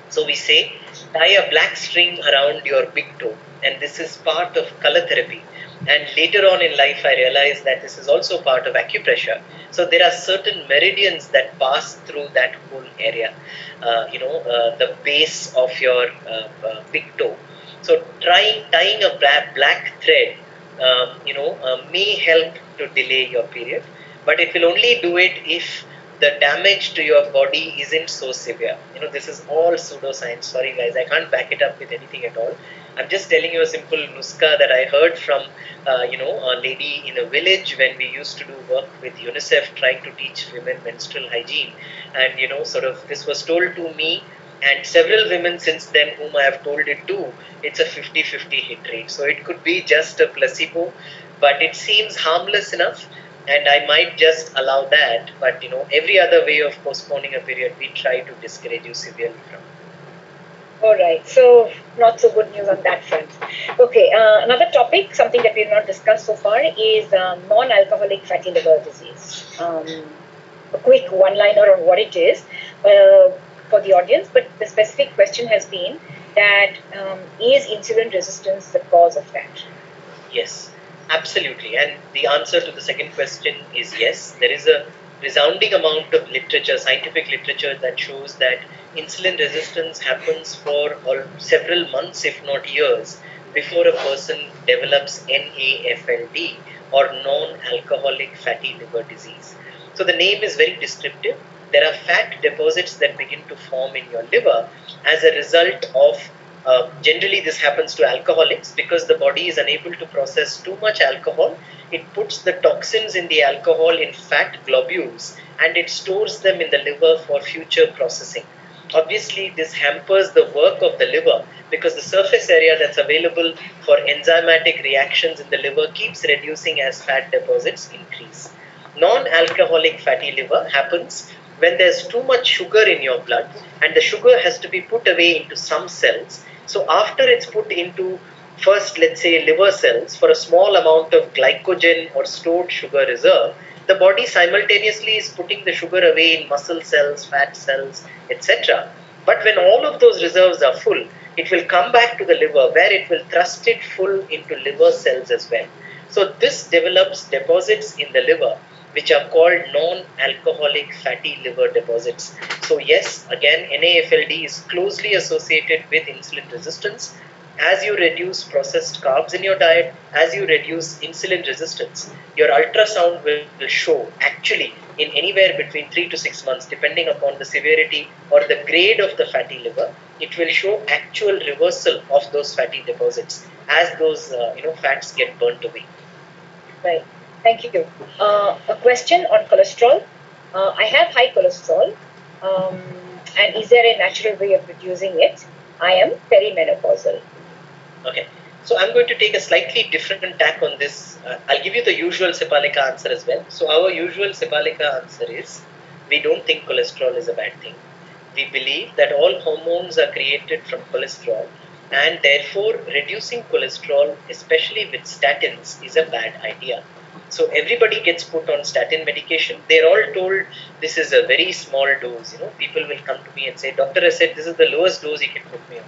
So we say, tie a black string around your big toe. And this is part of color therapy. And later on in life, I realized that this is also part of acupressure. So there are certain meridians that pass through that whole area, the base of your big toe. So tying a black thread, may help to delay your period. But it will only do it if the damage to your body isn't so severe. This is all pseudoscience. Sorry guys, I can't back it up with anything at all. I'm just telling you a simple nuska that I heard from, a lady in a village when we used to do work with UNICEF trying to teach women menstrual hygiene. And, this was told to me and several women since then whom I have told it to. It's a 50-50 hit rate. So it could be just a placebo, but it seems harmless enough. And I might just allow that. But, every other way of postponing a period, we try to discourage you severely from. All right, so not so good news on that front. Okay, another topic, something that we have not discussed so far, is non-alcoholic fatty liver disease. A quick one-liner on what it is for the audience, but the specific question has been that is insulin resistance the cause of that? Yes, absolutely. And the answer to the second question is yes. There is a resounding amount of literature, scientific literature, that shows that insulin resistance happens for several months, if not years, before a person develops NAFLD, or non-alcoholic fatty liver disease. So the name is very descriptive. There are fat deposits that begin to form in your liver as a result of, generally this happens to alcoholics because the body is unable to process too much alcohol. It puts the toxins in the alcohol in fat globules and it stores them in the liver for future processing. Obviously, this hampers the work of the liver because the surface area that's available for enzymatic reactions in the liver keeps reducing as fat deposits increase. Non-alcoholic fatty liver happens when there's too much sugar in your blood and the sugar has to be put away into some cells. So after it's put into first, let's say, liver cells for a small amount of glycogen or stored sugar reserve, the body simultaneously is putting the sugar away in muscle cells, fat cells, etc. But when all of those reserves are full, it will come back to the liver where it will thrust it full into liver cells as well. So this develops deposits in the liver which are called non-alcoholic fatty liver deposits. So yes, again, NAFLD is closely associated with insulin resistance. As you reduce processed carbs in your diet, as you reduce insulin resistance, your ultrasound will show actually in anywhere between 3 to 6 months, depending upon the severity or the grade of the fatty liver, it will show actual reversal of those fatty deposits as those fats get burnt away. Right. Thank you. A question on cholesterol. I have high cholesterol, and is there a natural way of reducing it? I am perimenopausal. Okay, so I'm going to take a slightly different tack on this. I'll give you the usual Sepalika answer as well. So our usual Sepalika answer is, we don't think cholesterol is a bad thing. We believe that all hormones are created from cholesterol, and therefore reducing cholesterol, especially with statins, is a bad idea. So everybody gets put on statin medication. They're all told this is a very small dose. People will come to me and say, doctor has said this is the lowest dose you can put me on.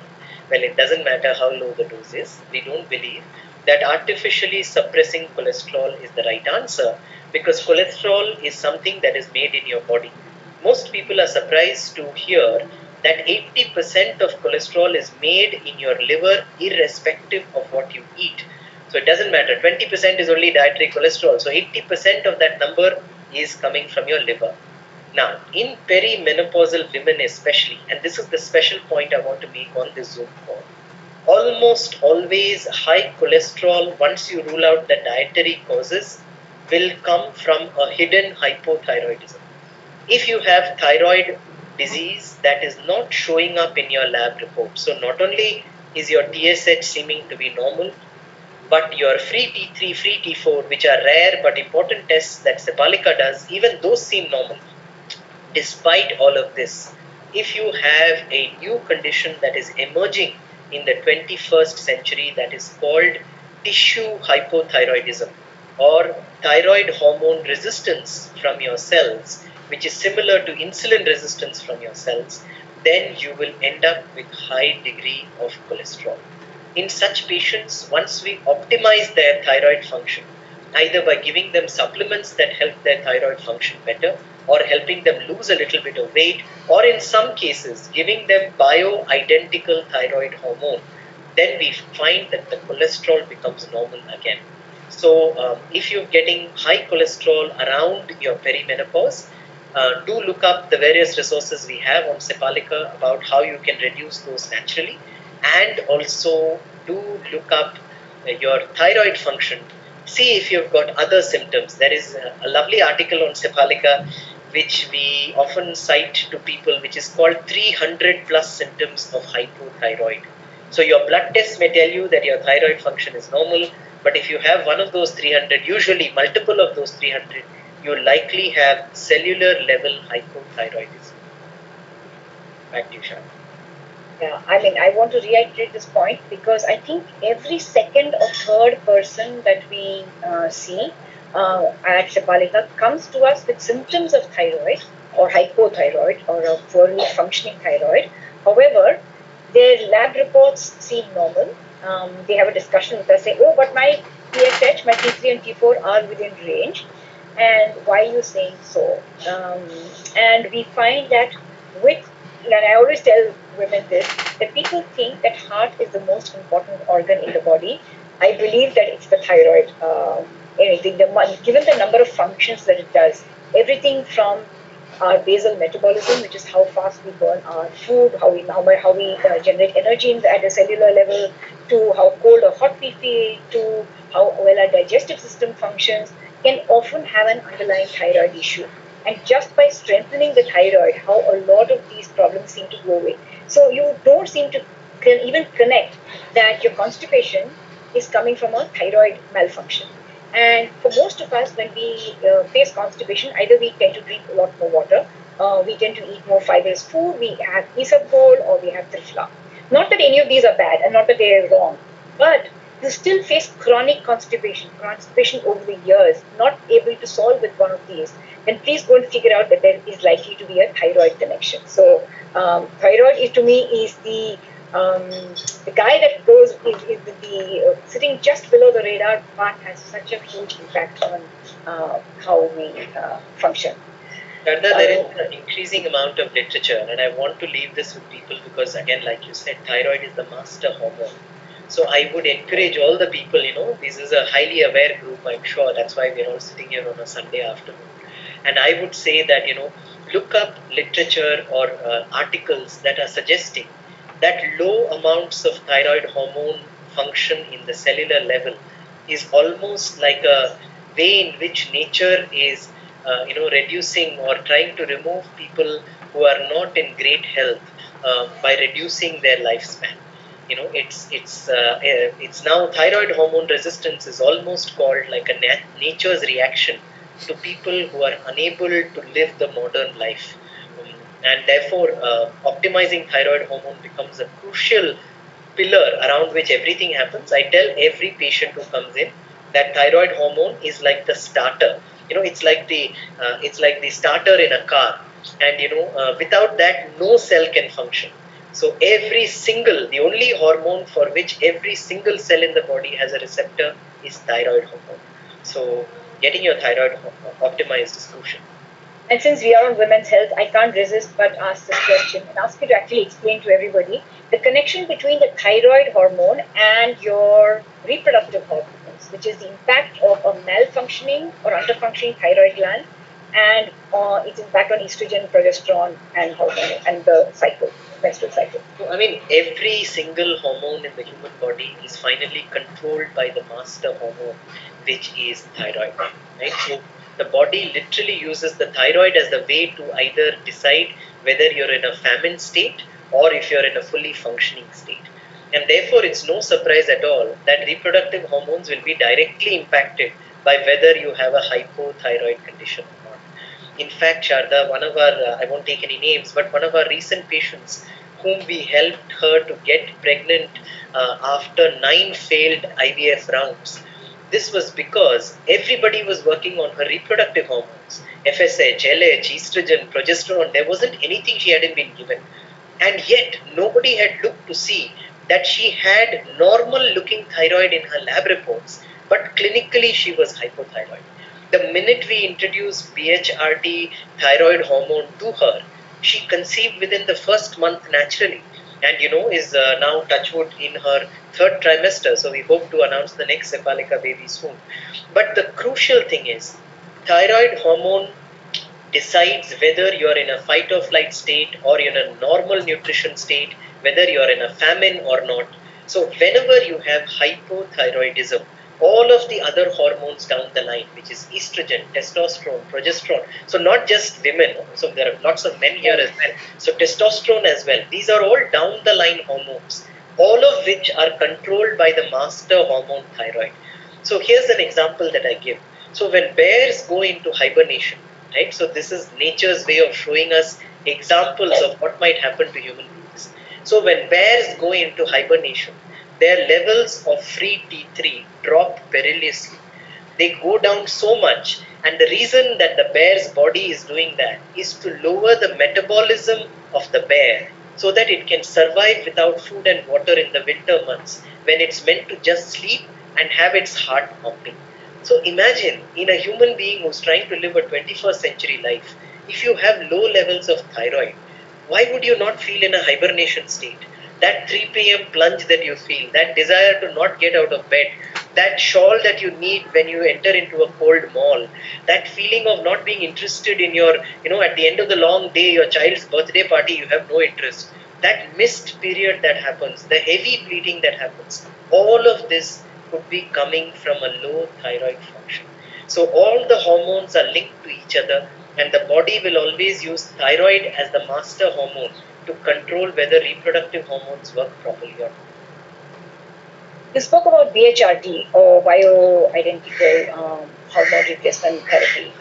Well, it doesn't matter how low the dose is. We don't believe that artificially suppressing cholesterol is the right answer, because cholesterol is something that is made in your body. Most people are surprised to hear that 80% of cholesterol is made in your liver irrespective of what you eat. So it doesn't matter. 20% is only dietary cholesterol. So 80% of that number is coming from your liver. Now, in perimenopausal women especially, and this is the special point I want to make on this Zoom call, almost always high cholesterol, once you rule out the dietary causes, will come from a hidden hypothyroidism. If you have thyroid disease that is not showing up in your lab report, so not only is your TSH seeming to be normal, but your free T3, free T4, which are rare but important tests that Sepalika does, even those seem normal. Despite all of this, if you have a new condition that is emerging in the 21st century that is called tissue hypothyroidism or thyroid hormone resistance from your cells, which is similar to insulin resistance from your cells, then you will end up with high degree of cholesterol. In such patients, once we optimize their thyroid function, either by giving them supplements that help their thyroid function better, or helping them lose a little bit of weight, or in some cases, giving them bio-identical thyroid hormone, then we find that the cholesterol becomes normal again. So if you're getting high cholesterol around your perimenopause, do look up the various resources we have on Sepalika about how you can reduce those naturally, and also do look up your thyroid function. See if you've got other symptoms. There is a lovely article on Sepalika which we often cite to people, which is called 300 plus symptoms of hypothyroid. So your blood tests may tell you that your thyroid function is normal, but if you have one of those 300, usually multiple of those 300, you likely have cellular level hypothyroidism. Back to you, Shan. Yeah, I want to reiterate this point because I think every second or third person that we see at Sepalika comes to us with symptoms of thyroid or hypothyroid or a poorly functioning thyroid. However, their lab reports seem normal. They have a discussion with us saying, oh, but my TSH, my T3 and T4 are within range. And why are you saying so? And we find that and I always tell women this, that people think that heart is the most important organ in the body. I believe that it's the thyroid. Given the number of functions that it does, everything from our basal metabolism, which is how fast we burn our food, how we generate energy at a cellular level, to how cold or hot we feel, to how well our digestive system functions, can often have an underlying thyroid issue. And just by strengthening the thyroid, how a lot of these problems seem to go away. So you don't seem to even connect that your constipation is coming from a thyroid malfunction. And for most of us, when we face constipation, either we tend to drink a lot more water, we tend to eat more fibrous food, we have isabgol, or we have trifla. Not that any of these are bad and not that they are wrong, but you still face chronic constipation over the years, not able to solve with one of these, then please go and figure out that there is likely to be a thyroid connection. So thyroid is, to me, is the guy that goes is sitting just below the radar part, has such a huge impact on how we function. There is an increasing amount of literature, and I want to leave this with people because, again, like you said, thyroid is the master hormone. So I would encourage all the people, this is a highly aware group, I'm sure. That's why we're all sitting here on a Sunday afternoon. And I would say that, look up literature or articles that are suggesting that low amounts of thyroid hormone function in the cellular level is almost like a way in which nature is, reducing or trying to remove people who are not in great health by reducing their lifespan. It's now thyroid hormone resistance is almost called like a nature's reaction to people who are unable to live the modern life. And therefore, optimizing thyroid hormone becomes a crucial pillar around which everything happens. I tell every patient who comes in that thyroid hormone is like the starter. It's like the starter in a car, and without that, no cell can function. So the only hormone for which every single cell in the body has a receptor is thyroid hormone. So getting your thyroid optimized is crucial. And since we are on women's health, I can't resist but ask this question and ask you to actually explain to everybody the connection between the thyroid hormone and your reproductive hormones, which is the impact of a malfunctioning or underfunctioning thyroid gland and its impact on estrogen, progesterone, and hormone and the menstrual cycle. So, every single hormone in the human body is finally controlled by the master hormone, which is thyroid. Right? So the body literally uses the thyroid as the way to either decide whether you're in a famine state or if you're in a fully functioning state. And therefore, it's no surprise at all that reproductive hormones will be directly impacted by whether you have a hypothyroid condition or not. In fact, Sharda, I won't take any names, but one of our recent patients whom we helped her to get pregnant after 9 failed IVF rounds. This was because everybody was working on her reproductive hormones, FSH, LH, estrogen, progesterone. There wasn't anything she hadn't been given. And yet, nobody had looked to see that she had normal looking thyroid in her lab reports, but clinically she was hypothyroid. The minute we introduced BHRT thyroid hormone to her, she conceived within the first month naturally, and is now, touchwood, in her 3rd trimester. So we hope to announce the next Sepalika baby soon. But the crucial thing is, thyroid hormone decides whether you're in a fight or flight state or you're in a normal nutrition state, whether you're in a famine or not. So whenever you have hypothyroidism, all of the other hormones down the line, which is estrogen, testosterone, progesterone. So not just women, so there are lots of men here as well. So testosterone as well. These are all down the line hormones, all of which are controlled by the master hormone thyroid. So here's an example that I give. So when bears go into hibernation, right? So this is nature's way of showing us examples of what might happen to human beings. So when bears go into hibernation, their levels of free T3 drop perilously. They go down so much, and the reason that the bear's body is doing that is to lower the metabolism of the bear so that it can survive without food and water in the winter months when it's meant to just sleep and have its heart pumping. So imagine, in a human being who's trying to live a 21st century life, if you have low levels of thyroid, why would you not feel in a hibernation state? That 3 p.m. plunge that you feel, that desire to not get out of bed, that shawl that you need when you enter into a cold mall, that feeling of not being interested in your, at the end of the long day, your child's birthday party, you have no interest. That missed period that happens, the heavy bleeding that happens, all of this could be coming from a low thyroid function. So all the hormones are linked to each other, and the body will always use thyroid as the master hormone to control whether reproductive hormones work properly or not. You spoke about BHRT or bioidentical hormone replacement therapy.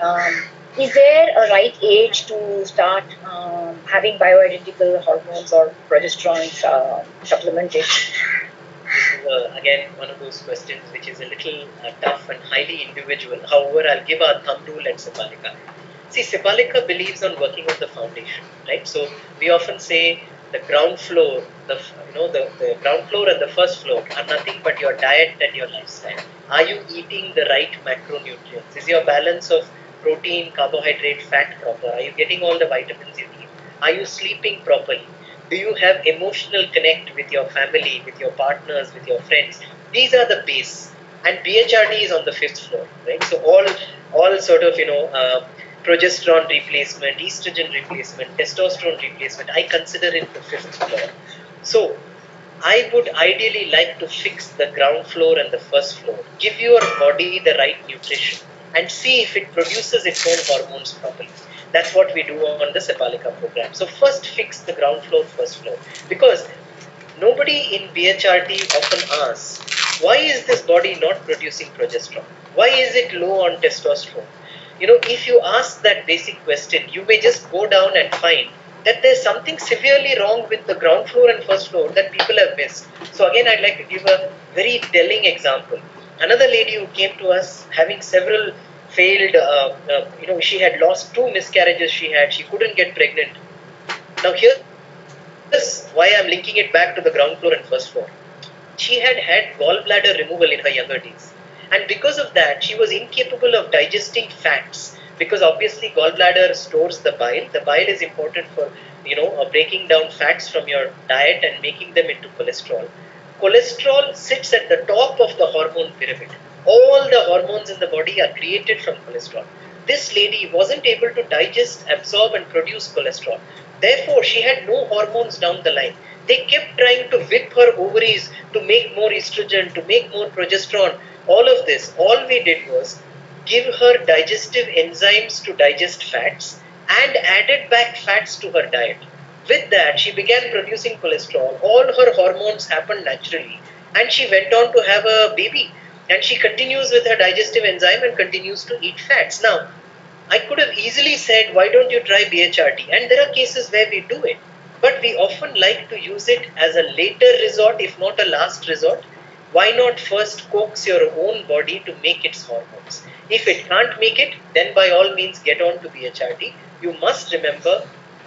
Is there a right age to start having bioidentical hormones or progesterone supplementation? Again, one of those questions which is a little tough and highly individual. However, I'll give a thumb rule at Sepalika. See, Sepalika believes on working on the foundation, right? So we often say the ground floor, the ground floor and the first floor are nothing but your diet and your lifestyle. Are you eating the right macronutrients? Is your balance of protein, carbohydrate, fat proper? Are you getting all the vitamins you need? Are you sleeping properly? Do you have emotional connect with your family, with your partners, with your friends? These are the base. And BHRD is on the 5th floor, right? So all sort of, progesterone replacement, estrogen replacement, testosterone replacement, I consider it the 5th floor. So I would ideally like to fix the ground floor and the first floor. Give your body the right nutrition and see if it produces its own hormones properly. That's what we do on the Sepalika program. So first fix the ground floor, first floor. Because nobody in BHRT often asks, why is this body not producing progesterone? Why is it low on testosterone? If you ask that basic question, you may just go down and find that there's something severely wrong with the ground floor and first floor that people have missed. So again, I'd like to give a very telling example. Another lady who came to us having several failed, she had lost 2 miscarriages she couldn't get pregnant. Now here's why I'm linking it back to the ground floor and first floor. She had had gallbladder removal in her younger days. And because of that, she was incapable of digesting fats, because obviously gallbladder stores the bile. The bile is important for breaking down fats from your diet and making them into cholesterol. Cholesterol sits at the top of the hormone pyramid. All the hormones in the body are created from cholesterol. This lady wasn't able to digest, absorb and produce cholesterol. Therefore, she had no hormones down the line. They kept trying to whip her ovaries to make more estrogen, to make more progesterone. All of this, all we did was give her digestive enzymes to digest fats and added back fats to her diet. With that, she began producing cholesterol. All her hormones happened naturally. And she went on to have a baby. And she continues with her digestive enzyme and continues to eat fats. Now, I could have easily said, why don't you try BHRT? And there are cases where we do it. But we often like to use it as a later resort, if not a last resort. Why not first coax your own body to make its hormones? If it can't make it, then by all means get on to BHRT. You must remember,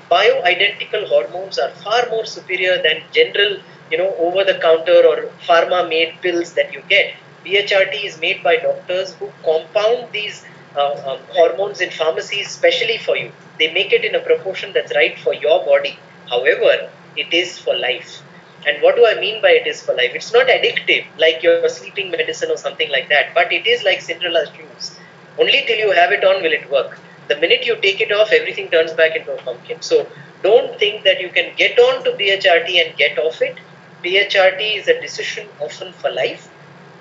bioidentical hormones are far more superior than general, over-the-counter or pharma-made pills that you get. BHRT is made by doctors who compound these hormones in pharmacies specially for you. They make it in a proportion that's right for your body. However, it is for life. And what do I mean by it is for life? It's not addictive like your sleeping medicine or something like that, but it is like Cinderella's shoes. Only till you have it on will it work. The minute you take it off, everything turns back into a pumpkin. So don't think that you can get on to BHRT and get off it. BHRT is a decision often for life.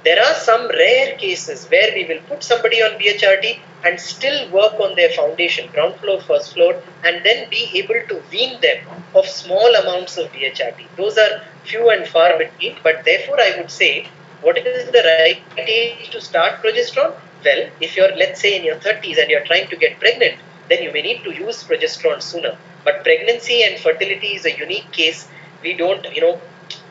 There are some rare cases where we will put somebody on BHRT and still work on their foundation, ground floor, first floor, and then be able to wean them of small amounts of BHRT. Those are few and far between, but therefore I would say, what is the right age to start progesterone? Well, if you're, let's say, in your 30s and you're trying to get pregnant, then you may need to use progesterone sooner. But pregnancy and fertility is a unique case. We don't,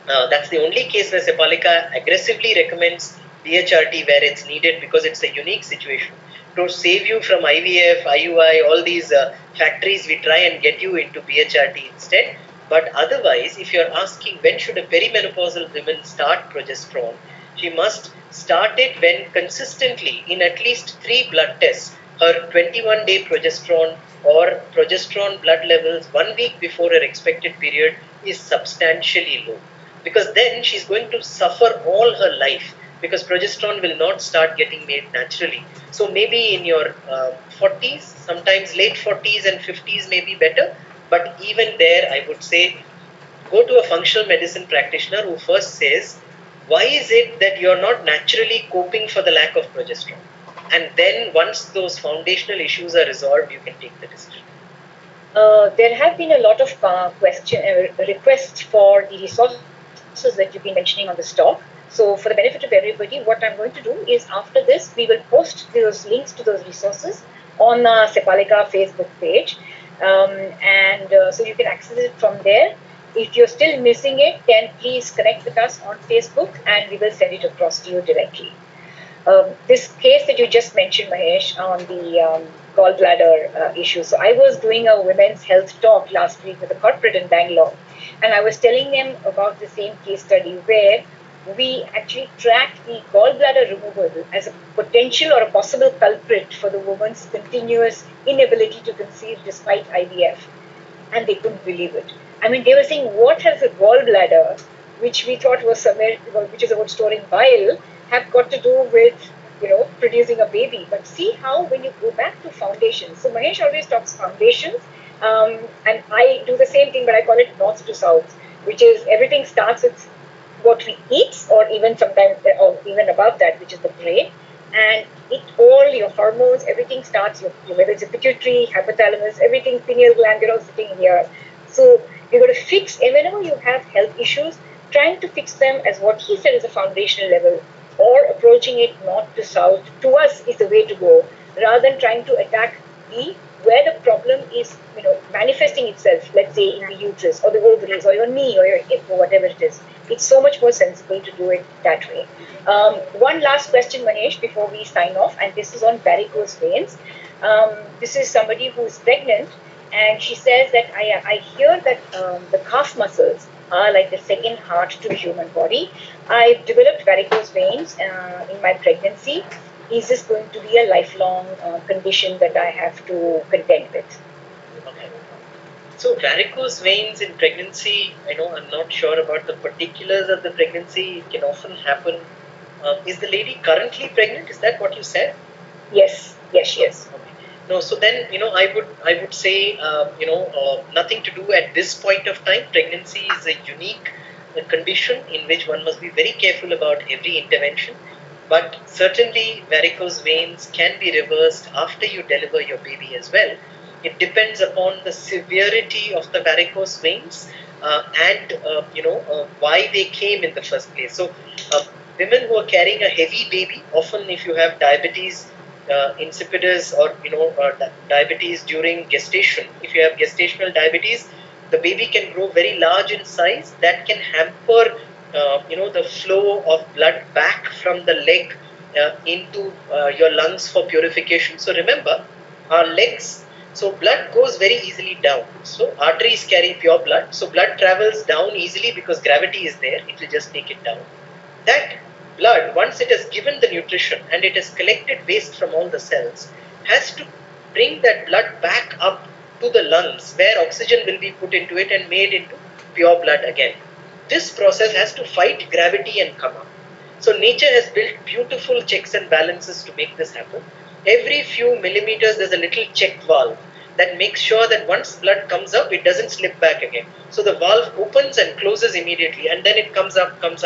that's the only case where Sepalika aggressively recommends BHRT where it's needed, because it's a unique situation. To save you from IVF, IUI, all these factories, we try and get you into BHRT instead. But otherwise, if you're asking when should a perimenopausal woman start progesterone, she must start it when consistently, in at least 3 blood tests, her 21-day progesterone or progesterone blood levels 1 week before her expected period is substantially low. Because then she's going to suffer all her life, because progesterone will not start getting made naturally. So maybe in your 40s, sometimes late 40s and 50s may be better. But even there, I would say, go to a functional medicine practitioner who first says, why is it that you're not naturally coping for the lack of progesterone? And then once those foundational issues are resolved, you can take the decision. There have been a lot of requests for the resources that you've been mentioning on the talk. So for the benefit of everybody, what I'm going to do is after this, we will post those links to those resources on Sepalika Facebook page. So you can access it from there. If you're still missing it, then please connect with us on Facebook and we will send it across to you directly. This case that you just mentioned, Mahesh, on the gallbladder issue. So I was doing a women's health talk last week with a corporate in Bangalore, and I was telling them about the same case study where we actually tracked the gallbladder removal as a potential or a possible culprit for the woman's continuous inability to conceive despite IVF. And they couldn't believe it. I mean, they were saying, what has a gallbladder, which we thought was somewhere, which is about storing bile, have got to do with, producing a baby? But see how when you go back to foundations. So Mahesh always talks foundations, and I do the same thing, but I call it north to south, which is everything starts with what we eat, or even sometimes, or even above that, which is the brain. And all your hormones, everything starts, whether it's a pituitary, hypothalamus, everything, pineal gland, they're all sitting here. So you're going to fix, and whenever you have health issues, trying to fix them as what he said is a foundational level, or approaching it north to south, to us is the way to go, rather than trying to attack the where the problem is, manifesting itself, let's say in the uterus or the ovaries or your knee or your hip or whatever it is, it's so much more sensible to do it that way. One last question, Mahesh, before we sign off, and this is on varicose veins. This is somebody who is pregnant, and she says that I hear that the calf muscles are like the second heart to the human body. I've developed varicose veins in my pregnancy. Is this going to be a lifelong condition that I have to contend with? Okay. So varicose veins in pregnancy, I'm not sure about the particulars of the pregnancy. It can often happen. Is the lady currently pregnant? Is that what you said? Yes, she is. Okay. No, so then I would say nothing to do at this point of time. Pregnancy is a unique condition in which one must be very careful about every intervention. But certainly varicose veins can be reversed after you deliver your baby as well. It depends upon the severity of the varicose veins and why they came in the first place. So women who are carrying a heavy baby, often if you have diabetes insipidus or diabetes during gestation, if you have gestational diabetes, the baby can grow very large in size. That can hamper the flow of blood back from the leg into your lungs for purification. So remember, our legs, so blood goes very easily down. So arteries carry pure blood. So blood travels down easily because gravity is there. It will just take it down. That blood, once it has given the nutrition and it has collected waste from all the cells, has to bring that blood back up to the lungs where oxygen will be put into it and made into pure blood again. This process has to fight gravity and come up. So nature has built beautiful checks and balances to make this happen. Every few millimeters there's a little check valve that makes sure that once blood comes up, it doesn't slip back again. So the valve opens and closes immediately, and then it comes up, and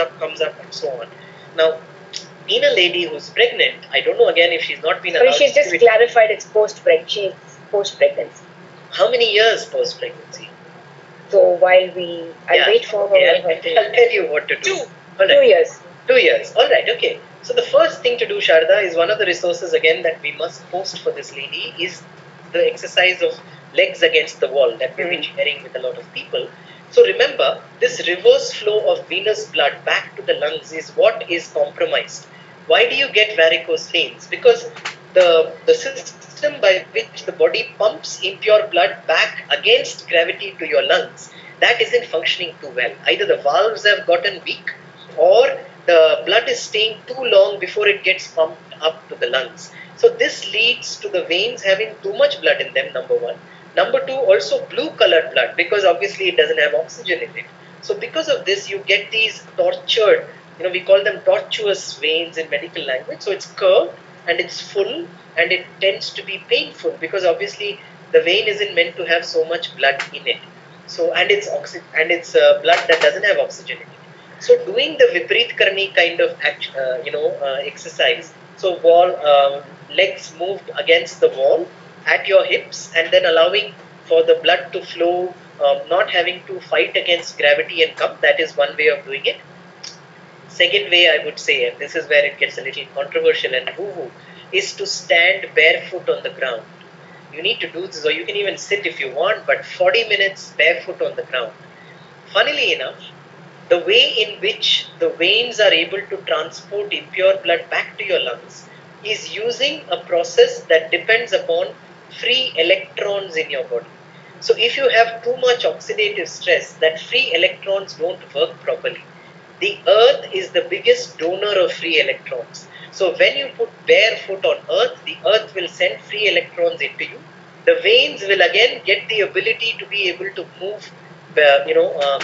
so on. Now, in a lady who's pregnant, I don't know again if she's not been allowed. She's just clarified it's post-pregnancy. How many years post-pregnancy? So while I'll wait for her. I'll tell you what to do. 2 years. 2 years. All right. Okay. So the first thing to do, Sharda, is one of the resources again that we must post for this lady is the exercise of legs against the wall that we've been sharing with a lot of people. So remember, this reverse flow of venous blood back to the lungs is what is compromised. Why do you get varicose veins? Because the system by which the body pumps impure blood back against gravity to your lungs, that isn't functioning too well. Either the valves have gotten weak or the blood is staying too long before it gets pumped up to the lungs. So this leads to the veins having too much blood in them, number one. Number two, also blue colored blood, because obviously it doesn't have oxygen in it. So because of this, you get these tortured, we call them tortuous veins in medical language. So it's curved and it's full and it tends to be painful because obviously the vein isn't meant to have so much blood in it. So and it's blood that doesn't have oxygen in it. So doing the Viparit Karni kind of exercise. So legs moved against the wall at your hips and then allowing for the blood to flow, not having to fight against gravity and come. That is one way of doing it. Second way I would say, and this is where it gets a little controversial and woo-woo, is to stand barefoot on the ground. You need to do this, or you can even sit if you want, but 40 minutes barefoot on the ground. Funnily enough, the way in which the veins are able to transport impure blood back to your lungs is using a process that depends upon free electrons in your body. So if you have too much oxidative stress, that free electrons don't work properly. The earth is the biggest donor of free electrons. So when you put barefoot on earth, the earth will send free electrons into you. The veins will again get the ability to be able to move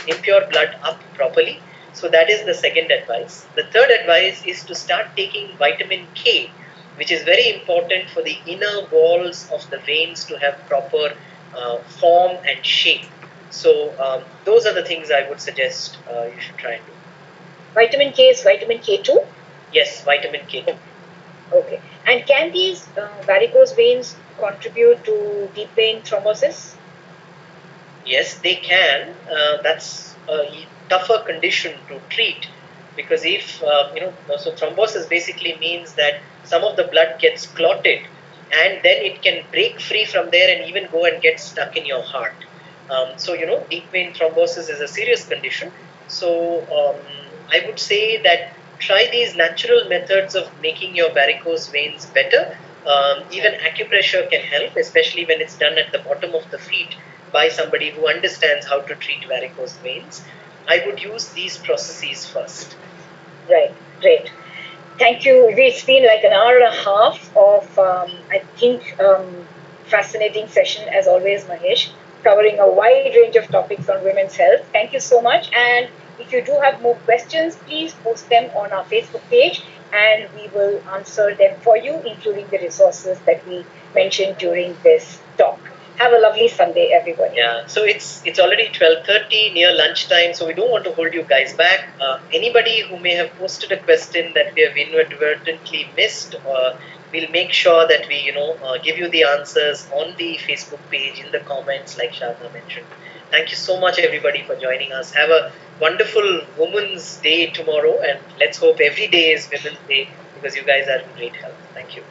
impure blood up properly. So that is the second advice. The third advice is to start taking vitamin K, which is very important for the inner walls of the veins to have proper form and shape. So those are the things I would suggest you should try and do. Vitamin K is vitamin K2? Yes, vitamin K2. Okay. And can these varicose veins contribute to deep vein thrombosis? Yes, they can. That's a tougher condition to treat because if, so thrombosis basically means that some of the blood gets clotted and then it can break free from there and even go and get stuck in your heart. So, deep vein thrombosis is a serious condition. So, I would say that try these natural methods of making your varicose veins better. Even acupressure can help, especially when it's done at the bottom of the feet by somebody who understands how to treat varicose veins. I would use these processes first. Right, great. Thank you. It's been like an hour and a half of, I think, fascinating session as always, Mahesh, covering a wide range of topics on women's health. Thank you so much. And if you do have more questions, please post them on our Facebook page and we will answer them for you, including the resources that we mentioned during this talk. Have a lovely Sunday, everybody. Yeah, so it's already 12:30, near lunchtime, so we don't want to hold you guys back. Anybody who may have posted a question that we have inadvertently missed, we'll make sure that we give you the answers on the Facebook page, in the comments, like Shadna mentioned. Thank you so much, everybody, for joining us. Have a wonderful Women's Day tomorrow, and let's hope every day is Women's Day, because you guys are in great health. Thank you.